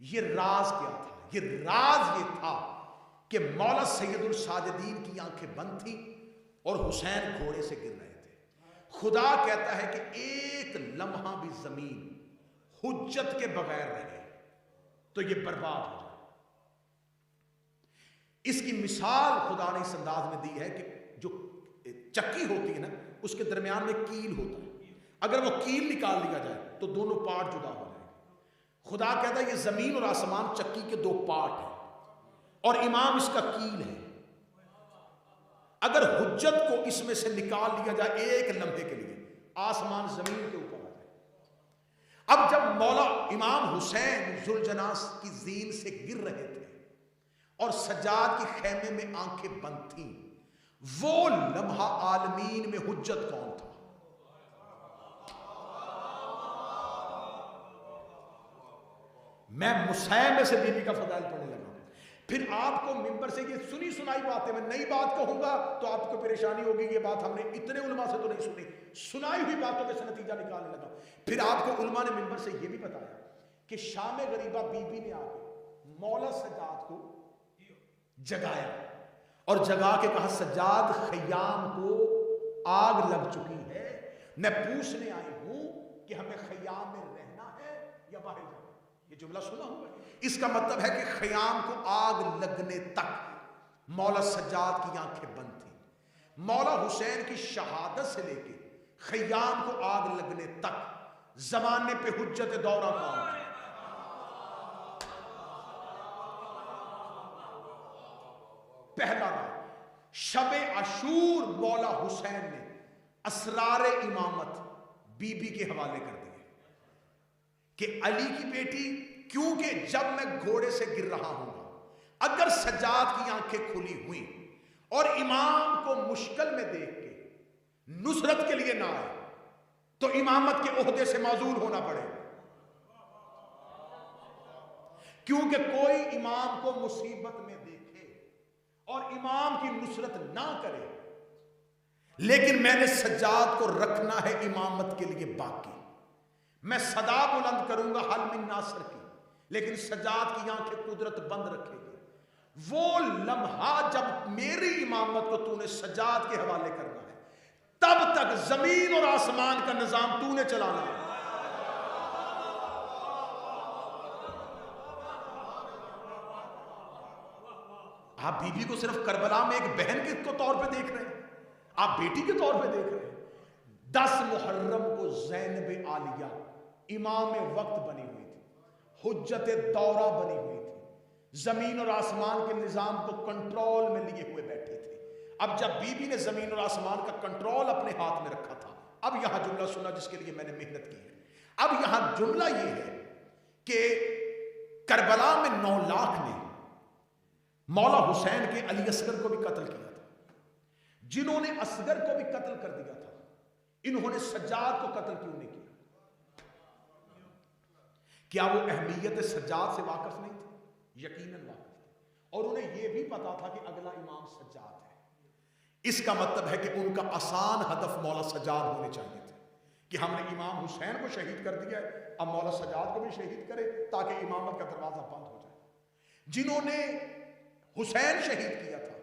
یہ راز کیا تھا؟ یہ راز یہ تھا کہ مولا سید الساجدین کی آنکھیں بند تھی اور حسین گھوڑے سے گر رہے تھے۔ خدا کہتا ہے کہ ایک لمحہ بھی زمین حجت کے بغیر رہے تو یہ برباد ہو جائے۔ اس کی مثال خدا نے اس انداز میں دی ہے کہ جو چکی ہوتی ہے نا، اس کے درمیان میں کیل ہوتا ہے، اگر وہ کیل نکال لیا جائے تو دونوں پارٹ جدا ہو جائیں گے۔ خدا کہتا ہے یہ زمین اور آسمان چکی کے دو پارٹ ہیں اور امام اس کا کیل ہے۔ اگر حجت کو اس میں سے نکال لیا جائے ایک لمحے کے لیے، آسمان زمین کے اوپر آ جائے۔ اب جب مولا امام حسین ذوالجناح کی زین سے گر رہے تھے اور سجاد کی خیمے میں آنکھیں بند تھیں، وہ لمحہ عالمین میں حجت کون تھا؟ میں مسیح سے بی بی کا فضائل پڑھنے لگا۔ پھر آپ کو ممبر سے یہ سنی سنائی باتیں، میں نئی بات کہوں گا تو آپ کو پریشانی ہوگی، یہ بات ہم نے اتنے علماء سے تو نہیں سنی، سنائی ہوئی باتوں کے سے نتیجہ نکالنے لگا۔ پھر آپ کو علماء نے ممبر سے یہ بھی بتایا کہ شام غریبہ بی بی نے آ کے مولا سجاد کو جگایا اور جگا کے کہا سجاد خیام کو آگ لگ چکی ہے، میں پوچھنے آئی ہوں کہ ہمیں خیام میں رہنا ہے یا باہر جانا۔ یہ جملہ سنا ہوا ہے۔ اس کا مطلب ہے کہ خیام کو آگ لگنے تک مولا سجاد کی آنکھیں بند تھیں۔ مولا حسین کی شہادت سے لے کے خیام کو آگ لگنے تک زمانے پہ حجت دورہ کون تھی؟ پہلا راز، شب عاشور مولا حسین نے اسرار امامت بی بی کے حوالے کر دیے کہ علی کی بیٹی، کیونکہ جب میں گھوڑے سے گر رہا ہوں گا، اگر سجاد کی آنکھیں کھلی ہوئی اور امام کو مشکل میں دیکھ کے نصرت کے لیے نہ آئے تو امامت کے عہدے سے معزول ہونا پڑے گا، کیونکہ کوئی امام کو مصیبت میں دیکھے اور امام کی نصرت نہ کرے، لیکن میں نے سجاد کو رکھنا ہے امامت کے لیے باقی۔ میں صدا بلند کروں گا حل من ناصر کی، لیکن سجاد کی آنکھیں قدرت بند رکھے گی۔ وہ لمحہ جب میری امامت کو تو نے سجاد کے حوالے کرنا ہے، تب تک زمین اور آسمان کا نظام تو نے چلانا ہے۔ آپ بی بی کو صرف کربلا میں ایک بہن کے طور پہ دیکھ رہے ہیں، آپ بیٹی کے طور پہ دیکھ رہے ہیں۔ 10 محرم کو زینب عالیہ امام وقت بنی ہوئی تھی، حجت دورہ بنی ہوئی تھی، زمین اور آسمان کے نظام کو کنٹرول میں لیے ہوئے بیٹھی تھی۔ اب جب بی بی نے زمین اور آسمان کا کنٹرول اپنے ہاتھ میں رکھا تھا، اب یہاں جملہ سنا جس کے لیے میں نے محنت کی ہے۔ اب یہاں جملہ یہ ہے کہ کربلا میں 9 لاکھ نے مولا حسین کے علی اصغر کو بھی قتل کیا تھا۔ جنہوں نے اصغر کو بھی قتل کر دیا تھا، انہوں نے سجاد کو قتل کیوں نہیں کیا؟ کیا وہ اہمیت سجاد سے واقف نہیں تھے؟ یقیناً واقف تھے، اور انہیں یہ بھی پتا تھا کہ اگلا امام سجاد ہے۔ اس کا مطلب ہے کہ ان کا آسان ہدف مولا سجاد ہونے چاہیے تھے کہ ہم نے امام حسین کو شہید کر دیا ہے، اب مولا سجاد کو بھی شہید کرے تاکہ امامت کا دروازہ بند ہو جائے۔ جنہوں نے حسین شہید کیا تھا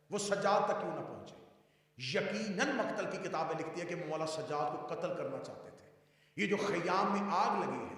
وہ سجاد تک کیوں نہ پہنچے؟ یقیناً مقتل کی کتابیں لکھتی ہے کہ مولا سجاد کو قتل کرنا چاہتے تھے۔ یہ جو خیام میں آگ لگی ہے،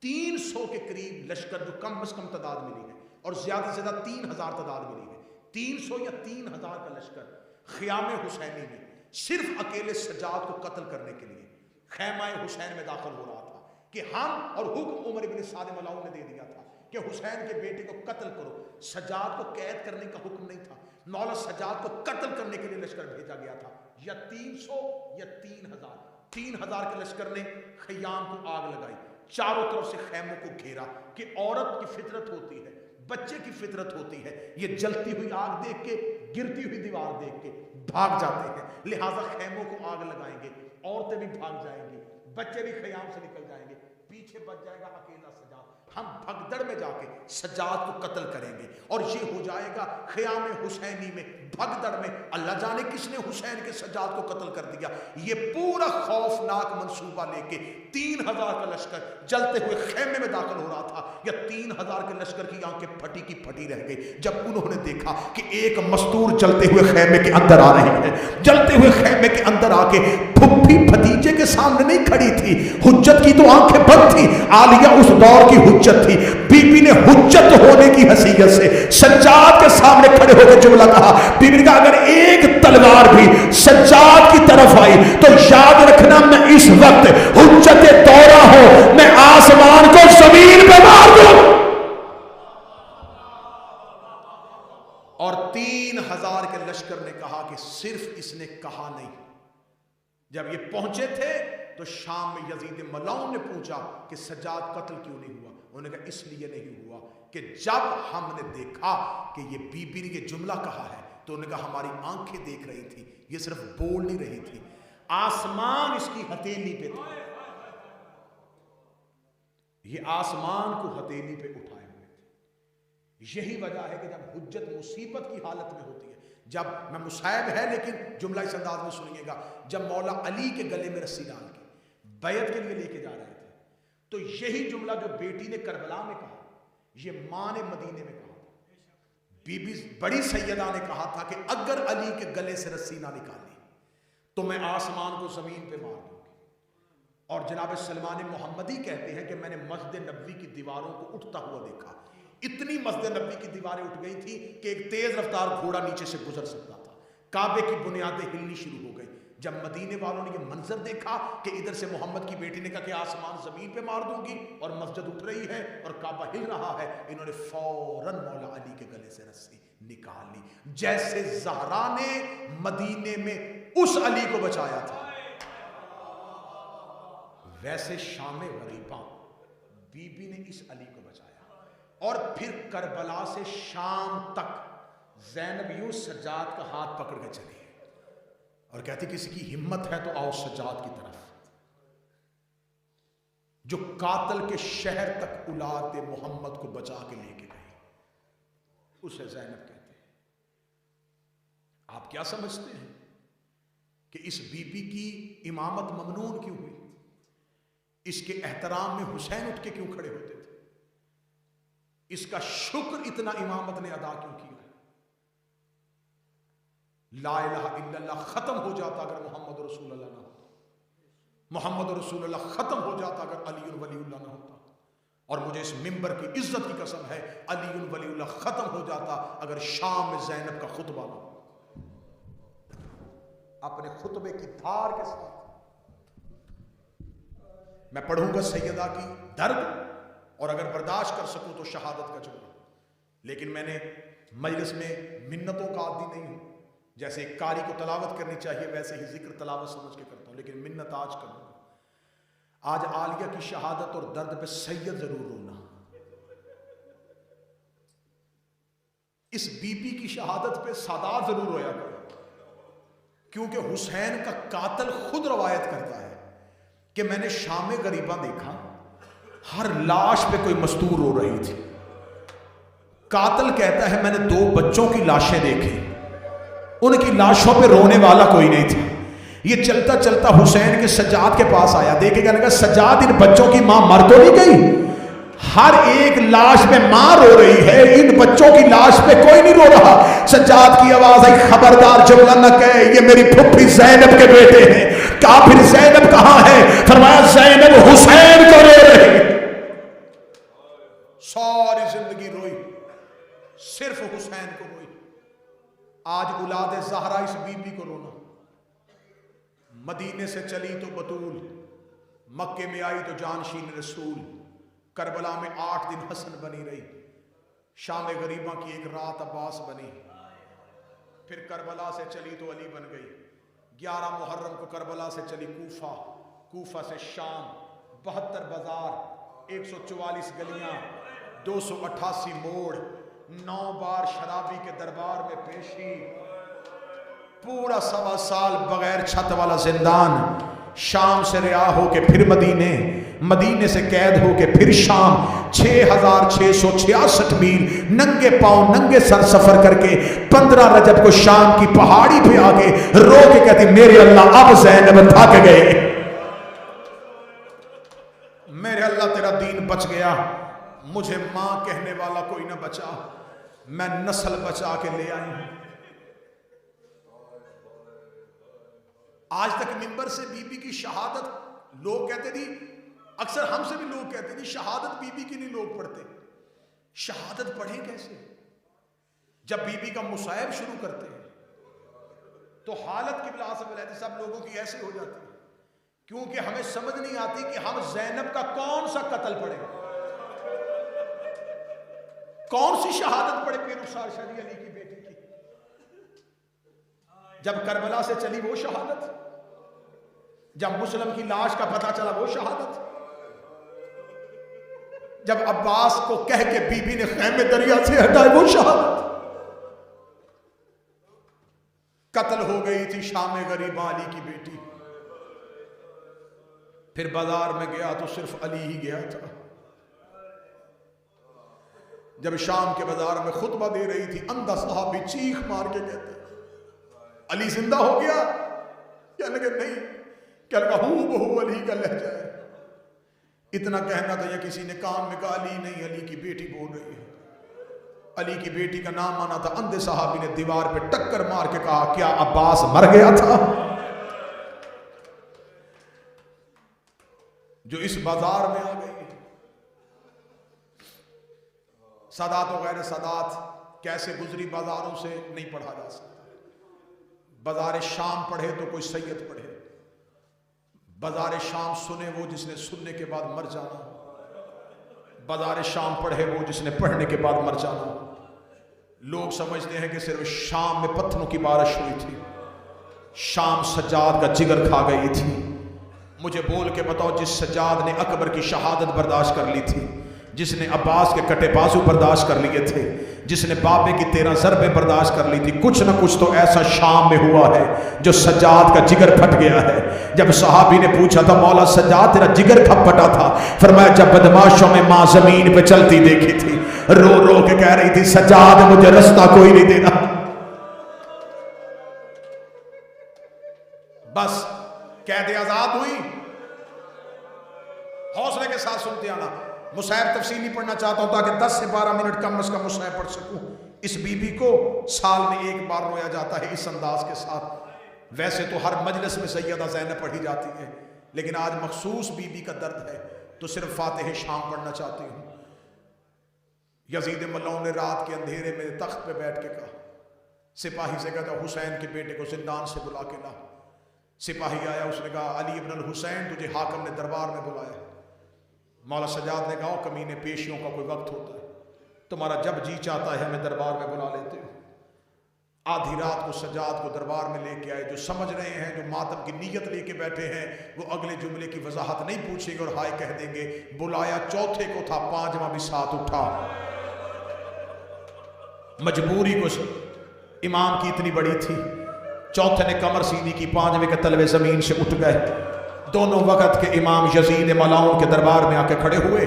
300 کے قریب لشکر جو کم از کم تعداد ملی ہے، اور زیادہ سے زیادہ 3000 تعداد ملی ہے، 300 یا 3000 کا لشکر خیام حسینی میں صرف اکیلے سجاد کو قتل کرنے کے لیے خیمہ حسین میں داخل ہو رہا تھا کہ ہم، اور حکم عمر بن سعد ملعون نے دے دیا تھا کہ حسین کے بیٹے کو قتل کرو۔ سجاد کو قید کرنے کا حکم نہیں تھا، مولا سجاد کو قتل کرنے کے لیے لشکر بھیجا گیا تھا، یا 300 یا 3000۔ 3000 کے لشکر نے خیام کو آگ لگائی، چاروں طرف سے خیموں کو گھیرا کہ عورت کی فطرت ہوتی ہے، بچے کی فطرت ہوتی ہے، یہ جلتی ہوئی آگ دیکھ کے، گرتی ہوئی دیوار دیکھ کے بھاگ جاتے ہیں، لہٰذا خیموں کو آگ لگائیں گے، عورتیں بھی بھاگ جائیں گی، بچے بھی خیام سے نکل جائیں گے، پیچھے بچ جائے گا اکیلا سجاد۔ ہم بھگدڑ میں جا کے سجاد کو قتل کریں گے اور یہ ہو جائے گا خیام حسینی میں بھگدڑ میں، اللہ جانے کس نے حسین کے سجاد کو قتل کر دیا۔ یہ پورا خوفناک منصوبہ لے کے 3000 کا لشکر جلتے ہوئے خیمے میں داخل ہو رہا تھا، یا 3000 کے لشکر کی آنکھیں پھٹی کی پھٹی رہ گئی جب انہوں نے دیکھا کہ ایک مستور چلتے ہوئے خیمے کے اندر آ رہے ہیں۔ جلتے ہوئے خیمے کے اندر آ کے پھپھی بھتیجے کے سامنے نہیں کھڑی تھی، حجت کی تو آنکھیں بند تھی، عالیہ اس دور کی حجت تھی، بی بی نے حجت ہونے کی حیثیت سے سجاد کے سامنے کھڑے ہو کے جملہ کہا، بی بی نے کہا اگر ایک تلوار بھی سجاد کی طرف آئی تو یاد رکھنا میں اس وقت حجت دورہ ہوں، میں آسمان کو زمین پہ مار دوں۔ اور 3000 کے لشکر نے کہا کہ صرف اس نے کہا نہیں۔ جب یہ پہنچے تھے تو شام میں یزید ملعون نے پوچھا کہ سجاد قتل کیوں نہیں ہوا؟ انہوں نے کہا اس لیے نہیں ہوا کہ جب ہم نے دیکھا کہ یہ بی بی نے یہ جملہ کہا ہے تو انہوں نے کہا ہماری آنکھیں دیکھ رہی تھی، یہ صرف بول نہیں رہی تھی، آسمان اس کی ہتھیلی پہ تھا، یہ آسمان کو ہتھیلی پہ اٹھائے ہوئے تھے۔ یہی وجہ ہے کہ جب حجت مصیبت کی حالت میں ہوتی ہے، جب میں مصائب ہے لیکن جملہ اس انداز میں سنیے گا، جب مولا علی کے گلے میں رسی ڈال کے بیعت کے لیے لے کے جا رہے تھے تو یہی جملہ جو بیٹی نے کربلا میں کہا یہ ماں نے مدینے میں کہا تھا، بی بی بڑی سیدہ نے کہا تھا کہ اگر علی کے گلے سے رسی نہ نکالی تو میں آسمان کو زمین پہ مار دوں گی۔ اور جناب سلمان محمدی کہتے ہیں کہ میں نے مسجد نبوی کی دیواروں کو اٹھتا ہوا دیکھا، اتنی مسجد نبوی کی دیواریں اٹھ گئی تھی کہ ایک تیز رفتار گھوڑا نیچے سے گزر سکتا تھا، کعبے کی بنیادیں ہلنی شروع ہو گئی۔ جب مدینے والوں نے یہ منظر دیکھا کہ ادھر سے محمد کی بیٹی نے کہا کہ آسمان زمین پہ مار دوں گی اور مسجد اٹھ رہی ہے اور کعبہ ہل رہا ہے، انہوں نے فوراً مولا علی کے گلے سے رسی نکال لی، جیسے زہرا نے مدینے میں اس علی کو بچایا تھا، ویسے شام غریباں بی بی نے اس علی کو بچایا۔ اور پھر کربلا سے شام تک زینب یوں سجاد کا ہاتھ پکڑ کے چلی اور کہتی کسی کی ہمت ہے تو آؤ سجاد کی طرف، جو قاتل کے شہر تک اولاد محمد کو بچا کے لے کے گئی، اسے زینب کہتے ہیں۔ آپ کیا سمجھتے ہیں کہ اس بی بی کی امامت ممنون کیوں ہوئی؟ اس کے احترام میں حسین اٹھ کے کیوں کھڑے ہوتے تھے؟ اس کا شکر اتنا امامت نے ادا کیوں کیا؟ لا الہ الا اللہ ختم ہو جاتا اگر محمد رسول اللہ نہ ہوتا، محمد رسول اللہ ختم ہو جاتا اگر علی ولی اللہ نہ ہوتا، اور مجھے اس منبر کی عزت کی قسم ہے علی ولی اللہ ختم ہو جاتا اگر شام میں زینب کا خطبہ نہ ہو۔ اپنے خطبے کی دھار کے ساتھ میں پڑھوں گا سیدہ کی درد، اور اگر برداشت کر سکوں تو شہادت کا جملہ، لیکن میں نے مجلس میں منتوں کا عادی نہیں ہوں، جیسے ایک قاری کو تلاوت کرنی چاہیے ویسے ہی ذکر تلاوت سمجھ کے کرتا ہوں، لیکن منت آج کروں گا۔ آج عالیہ کی شہادت اور درد پہ سید ضرور رونا، اس بی بی کی شہادت پہ سادات ضرور رویا کرو، کیونکہ حسین کا قاتل خود روایت کرتا ہے کہ میں نے شام غریباں دیکھا، ہر لاش پہ کوئی مستور رو رہی تھی۔ قاتل کہتا ہے میں نے 2 بچوں کی لاشیں دیکھی، ان کی لاشوں پہ رونے والا کوئی نہیں تھا۔ یہ چلتا چلتا حسین کے سجاد کے پاس آیا، دیکھے گا سجاد ان بچوں کی ماں مر تو نہیں گئی؟ ہر ایک لاش پہ ماں رو رہی ہے، ان بچوں کی لاش پہ کوئی نہیں رو رہا۔ سجاد کی آواز آئی خبردار جملہ نہ کہے، یہ میری پھپھی زینب کے بیٹے ہیں۔ کہا پھر زینب کہاں ہے؟ فرمایا زینب حسین کو رو رہی۔ ساری زندگی روئی، صرف حسین کو روئی۔ آج اولاد زہرا اس بی بی کو رونا۔ مدینے سے چلی تو بطول، مکے میں آئی تو جانشین رسول، کربلا میں 8 دن حسن بنی رہی، شام غریباں کی ایک رات عباس بنی، پھر کربلا سے چلی تو علی بن گئی۔ 11 محرم کو کربلا سے چلی کوفہ، کوفہ سے شام، 72 بازار، 144 گلیاں، 288 موڑ، 9 بار شرابی کے دربار میں پیشی، پورا 1.25 سال بغیر چھت والا زندان، شام سے رہا ہو کے پھر مدینے، مدینے سے قید ہو کے پھر شام، 6666 میل ننگے پاؤں ننگے سر سفر کر کے 15 رجب کو شام کی پہاڑی پہ آگے رو کے کہتی میرے اللہ اب زینب تھک گئے، میرے اللہ تیرا دین بچ گیا، مجھے ماں کہنے والا کوئی نہ بچا، میں نسل بچا کے لے آئی ہوں۔ آج تک منبر سے بی بی کی شہادت لوگ کہتے تھی، اکثر ہم سے بھی لوگ کہتے تھے شہادت بی بی کی نہیں لوگ پڑھتے، شہادت پڑھیں کیسے؟ جب بی بی کا مصائب شروع کرتے ہیں تو حالت قبلہ اعظم علیہ السلام لوگوں کی ایسے ہو جاتی ہے، کیونکہ ہمیں سمجھ نہیں آتی کہ ہم زینب کا کون سا قتل پڑھیں، کون سی شہادت پڑھے پیر رخسار شاہ علی کی بیٹی کی؟ جب کربلا سے چلی وہ شہادت، جب مسلم کی لاش کا پتہ چلا وہ شہادت، جب عباس کو کہہ کے بی بی نے خیمے دریا سے ہٹائے وہ شہادت، قتل ہو گئی تھی شام غریباں علی کی بیٹی، پھر بازار میں گیا تو صرف علی ہی گیا تھا، جب شام کے بازار میں خطبہ دے رہی تھی اندھا صحابی چیخ مار کے کہتے علی زندہ ہو گیا، کہنے لگے نہیں، کہنے لگا ہو بہو علی کا لہجہ ہے، اتنا کہنا تھا یا کسی نے کان میں کہا علی نہیں علی کی بیٹی بول رہی ہے، علی کی بیٹی کا نام آنا تھا، اندھے صحابی نے دیوار پہ ٹکر مار کے کہا کیا عباس مر گیا تھا؟ جو اس بازار میں آ گئی، سادات و غیر سادات کیسے گزری بازاروں سے نہیں پڑھا جا سکتا، بازار شام پڑھے تو کوئی سید پڑھے، بازار شام سنے وہ جس نے سننے کے بعد مر جانا، بازار شام پڑھے وہ جس نے پڑھنے کے بعد مر جانا۔ لوگ سمجھتے ہیں کہ صرف شام میں پتھروں کی بارش ہوئی تھی، شام سجاد کا جگر کھا گئی تھی، مجھے بول کے بتاؤ جس سجاد نے اکبر کی شہادت برداشت کر لی تھی، جس نے عباس کے کٹے بازو برداشت کر لیے تھے، جس نے بابے کی 13 ضربیں برداشت کر لی تھی، کچھ نہ کچھ تو ایسا شام میں ہوا ہے جو سجاد کا جگر پھٹ گیا ہے۔ جب صحابی نے پوچھا تھا مولا سجاد تیرا جگر کب پھٹا تھا؟ فرمایا جب بدماشوں میں ماں زمین پہ چلتی دیکھی تھی، رو رو کے کہہ رہی تھی سجاد مجھے رستہ کوئی نہیں دینا، بس قید آزاد ہوئی۔ حوصلے کے ساتھ سنتے آنا، مصائب تفصیل نہیں پڑھنا چاہتا ہوں تاکہ 10 سے 12 منٹ کم از کم مصائب پڑھ سکوں۔ اس بی بی کو سال میں ایک بار رویا جاتا ہے اس انداز کے ساتھ، ویسے تو ہر مجلس میں سیدہ زینب پڑھی جاتی ہے، لیکن آج مخصوص بی بی کا درد ہے تو صرف فاتح شام پڑھنا چاہتی ہوں۔ یزید ملعون نے رات کے اندھیرے میں تخت پہ بیٹھ کے کہا، سپاہی سے کہتا حسین کے بیٹے کو زندان سے بلا کے لا۔ سپاہی آیا، اس نے کہا علی ابن الحسین تجھے حاکم نے دربار میں بلایا۔ مولا سجاد نے کہا کمینے پیشیوں کا کوئی وقت ہوتا ہے، تمہارا جب جی چاہتا ہے ہمیں دربار میں بلا لیتے ہو۔ آدھی رات کو سجاد کو دربار میں لے کے آئے، جو سمجھ رہے ہیں جو ماتم کی نیت لے کے بیٹھے ہیں وہ اگلے جملے کی وضاحت نہیں پوچھیں گے اور ہائے کہہ دیں گے، بلایا چوتھے کو تھا پانچواں بھی ساتھ اٹھا۔ مجبوری کو امام کی اتنی بڑی تھی، چوتھے نے کمر سیدھی کی، پانچویں کے تلوے زمین سے اٹھ گئے۔ دونوں وقت کے امام یزید ملعون کے دربار میں آ کے کھڑے ہوئے۔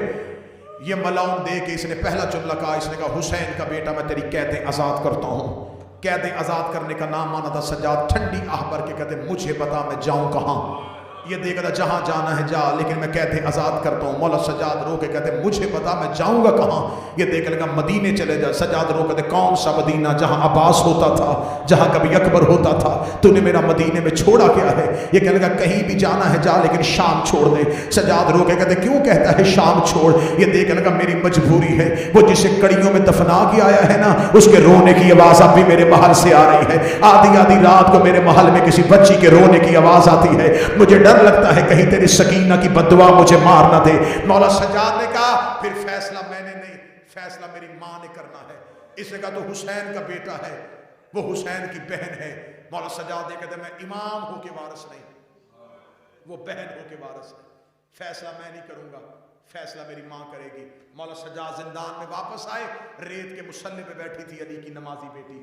یہ ملعون دے کے اس نے پہلا جملہ کہا، اس نے کہا حسین کا بیٹا میں تیری قیدیں آزاد کرتا ہوں۔ قیدیں آزاد کرنے کا نام مانا تھا سجاد ٹھنڈی آہ بھر کے کہتے مجھے بتا میں جاؤں کہاں؟ یہ دیکھ رہا جہاں جانا ہے جا، لیکن میں قیدیں آزاد کرتا ہوں۔ مولا سجاد رو کے کہتے مجھے بتا میں جاؤں گا کہاں؟ یہ دیکھ لگا مدینے چلے جا۔ سجاد رو کہتے کون سا مدینہ جہاں عباس ہوتا تھا، جہاں کبھی اکبر ہوتا تھا، تو نے میرا مدینے میں چھوڑا کیا ہے؟ یہ کہنے لگا کہیں بھی جانا ہے جا لیکن شام چھوڑ دے۔ سجاد رو کے کہتے کیوں کہتا ہے شام چھوڑ؟ یہ دیکھ لگا میری مجبوری ہے، وہ جسے کڑیوں میں دفنا کے آیا ہے نا اس کے رونے کی آواز اب بھی میرے محل سے آ رہی ہے۔ آدھی آدھی رات کو میرے محل میں کسی بچی کے رونے کی آواز آتی ہے، مجھے ڈر لگتا ہے کہیں تیری سکینہ کی بددعا مجھے مار نہ دے۔ مولا سجاد نے کہا پھر فیصلہ میں نے نہیں، فیصلہ میری ماں نے کرنا ہے۔ اس نے کہا تو حسین کا بیٹا ہے، وہ حسین کی بہن ہے۔ مولا سجاد نے کہا میں امام ہو کے وارث نہیں، وہ بہن ہو کے وارث ہے، فیصلہ میں نہیں کروں گا، فیصلہ میری ماں کرے گی۔ مولا سجاد زندان میں واپس آئے، ریت کے مصلی پہ بیٹھی تھی علی کی نمازی بیٹی،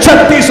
36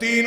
3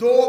2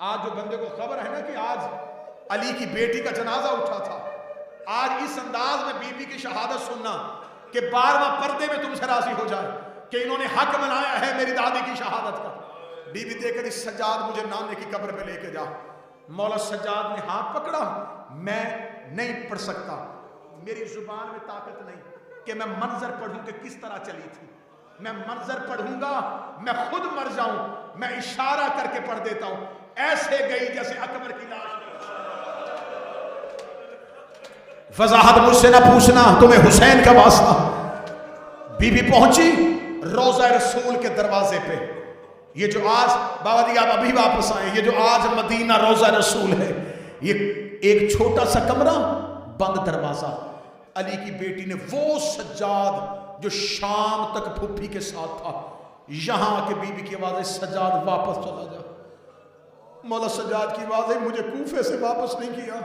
آج جو بندے کو خبر ہے نا کہ آج علی کی بیٹی کا جنازہ اٹھا تھا، آج اس انداز میں بی بی کی شہادت سننا کہ 12واں پردے میں تم سے راضی ہو جائے کہ انہوں نے حق بنایا ہے میری دادی کی شہادت کا. بی بی دیکھ کر سجاد مجھے نانے کی قبر پہ لے کے جا. مولا سجاد نے ہاتھ پکڑا. میں نہیں پڑھ سکتا، میری زبان میں طاقت نہیں کہ میں منظر پڑھوں کہ کس طرح چلی تھی. میں منظر پڑھوں گا میں خود مر جاؤں. میں اشارہ کر کے پڑھ دیتا ہوں. ایسے گئی جیسے اکبر کی لاش. وضاحت مجھ سے نہ پوچھنا، تمہیں حسین کا واسطہ. بی بی پہنچی روضہ رسول کے دروازے پہ. یہ جو آج بابا جی آپ ابھی واپس آئے، یہ جو آج مدینہ روضہ رسول ہے، یہ ایک چھوٹا سا کمرہ، بند دروازہ. علی کی بیٹی نے وہ سجاد جو شام تک پھپھی کے ساتھ تھا، یہاں کے بی بی کی آواز ہے سجاد واپس چلا جا. مولا سجاد کی آواز ہے مجھے کوفے سے واپس نہیں کیا،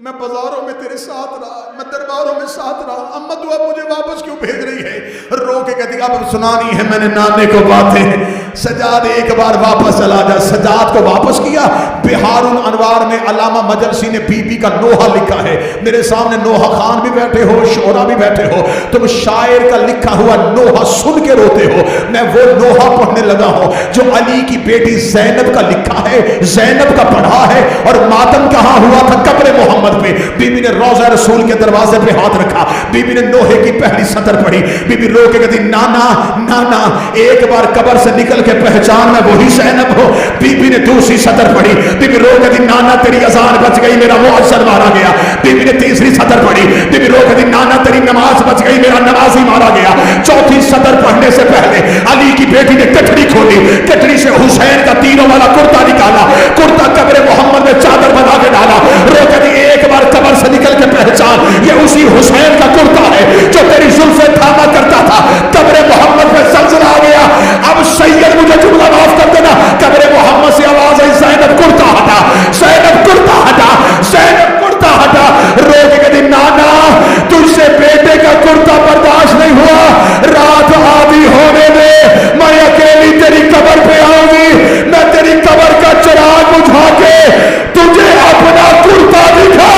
میں بازاروں میں تیرے ساتھ رہا، میں درباروں میں ساتھ رہا. اما تو اب مجھے واپس کیوں بھیج رہی ہے؟ رو کے کہتی اب سنانی ہے میں نے نانے کو باتیں. سجاد ایک بار واپس چلا جا. سجاد کو واپس کیا. بہار الانوار میں علامہ مجلسی نے بی بی کا نوحہ لکھا ہے. میرے سامنے نوحہ خان بھی بیٹھے ہو، شعرا بھی بیٹھے ہو. تم شاعر کا لکھا ہوا نوحہ سن کے روتے ہو. میں وہ نوحہ پڑھنے لگا ہوں جو علی کی بیٹی زینب کا لکھا ہے، زینب کا پڑھا ہے. اور ماتم کہاں ہوا تھا؟ قبر محمد پہ. بی بی نے روضہ رسول کے دروازے پہ ہاتھ رکھا. بی بی نے نوحے کی پہلی سطر پڑھی. بی بی رو کے کہتی نانا نانا ایک بار قبر سے نکل کے پہچان میں وہی زینب ہو. بی بی نے دوسری سطر پڑھی. بی بی رو کہتی نانا تیری اذان بچ گئی، میرا مؤذن مارا گیا. بی بی نے تیسری سطر پڑھی. بی بی رو کہتی نانا تیری نماز بچ گئی، میرا نمازی مارا گیا. چوتھی سطر پڑھنے سے پہلے علی کی بیٹی نے کٹڑی کھولی. کٹڑی سے حسین کا تیروں والا کرتا نکالا. کرتا قبر محمد میں چادر بنا کے ڈالا. رو کہتی ایک بار قبر سے نکل کے پہچان یہ اسی حسین کا کرتا ہے جو تیری زلفیں تھاما کرتا تھا. قبر محمد میں زلزلہ آ گیا. اب سید مجھے جملہ معاف کر دینا. قبر محمد سے آواز ہے زینب کرتا ہٹا، زینب کرتا ہٹا، زینب کرتا ہٹا. رو کے کہتی نانا تجھ سے بیٹے کا کرتا برداشت نہیں ہوا، رات آدھی ہونے دے، میں اکیلی تیری قبر پہ آؤں گی. میں تیری قبر کا چراغ بجھا کے تجھے اپنا کرتا دکھا.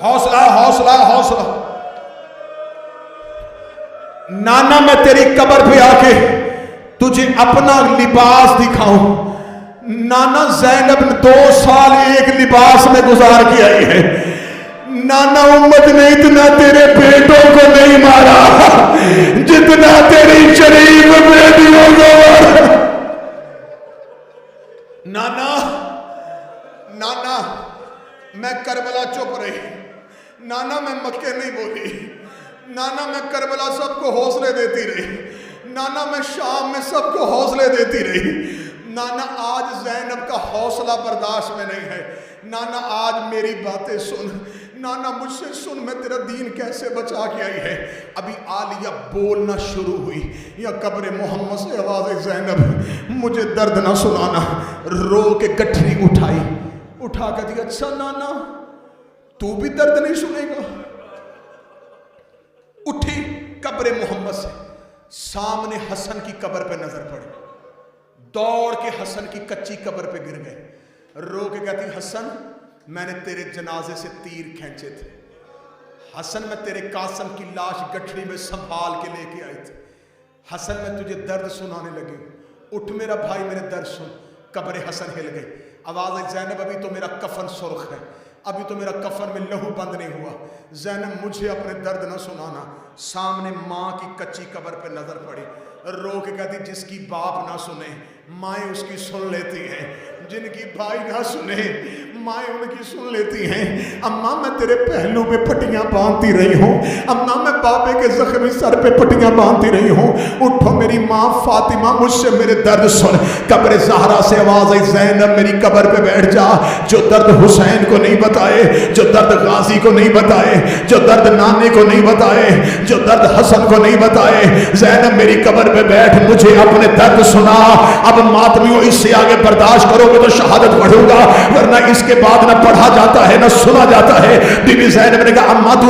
حوصلہ حوصلہ حوصلہ. نانا میں تیری قبر پہ آ کے تجھے اپنا لباس دکھاؤں. نانا زینب 2 سال ایک لباس میں گزار کے آئی ہے. نانا امت نے اتنا تیرے بیٹوں کو نہیں مارا جتنا تیری شریف بیٹیوں کو مارا. نانا نانا میں کربلا چپ رہی. نانا میں مکے نہیں بولی. نانا میں کربلا سب کو حوصلے دیتی رہی. نانا میں شام میں سب کو حوصلے دیتی رہی. نانا آج زینب کا حوصلہ برداشت میں نہیں ہے. نانا آج میری باتیں سن. نانا مجھ سے سن میں تیرا دین کیسے بچا کے آئی ہے. ابھی عالیہ بولنا شروع ہوئی یا قبر محمد سے آواز ہے زینب مجھے درد نہ سنانا. رو کے گٹھری اٹھائی. اٹھا کے دی اچھا نانا تو بھی درد نہیں سنے گا. اٹھی قبر محمد سے سامنے حسن کی قبر پہ نظر پڑی. دوڑ کے حسن کی کچی قبر پہ گر گئے. رو کے کہتی حسن میں نے تیرے جنازے سے تیر کھینچے تھے. حسن میں تیرے قاسم کی لاش گٹھڑی میں سنبھال کے لے کے آئی تھی. حسن میں تجھے درد سنانے لگی. اٹھ میرا بھائی میرے درد سن. قبر حسن ہل گئی. آواز ہے زینب ابھی تو میرا کفن سرخ ہے، ابھی تو میرا کفن میں لہو بند نہیں ہوا. زینب مجھے اپنے درد نہ سنانا. سامنے ماں کی کچی قبر پہ نظر پڑی. رو کے کہتی جس کی باپ نہ سنے مائیں اس کی سن لیتی ہیں، جن کی بھائی نہ سنے مائیں ان کی سن لیتی ہیں. اماں میں تیرے پہلو پہ پٹیاں باندھتی رہی ہوں. اماں میں بابے کے زخمی سر پہ پٹیاں باندھتی رہی ہوں. اٹھو میری ماں فاطمہ مجھ سے میرے درد سن. قبر زہرا سے آواز آئی زینب میری قبر پہ بیٹھ جا. جو درد حسین کو نہیں بتائے، جو درد غازی کو نہیں بتائے، جو درد نانے کو نہیں بتائے، جو درد حسن کو نہیں بتائے، زینب میری قبر پہ بیٹھ مجھے اپنے درد سنا. اب ماتمیوں اس سے آگے برداشت کرو گے تو شہادت پڑھوں گا، ورنہ اس کے بعد نہ پڑھا جاتا ہے نہ سنا جاتا ہے. بی بی زینب نے کہا اماں تو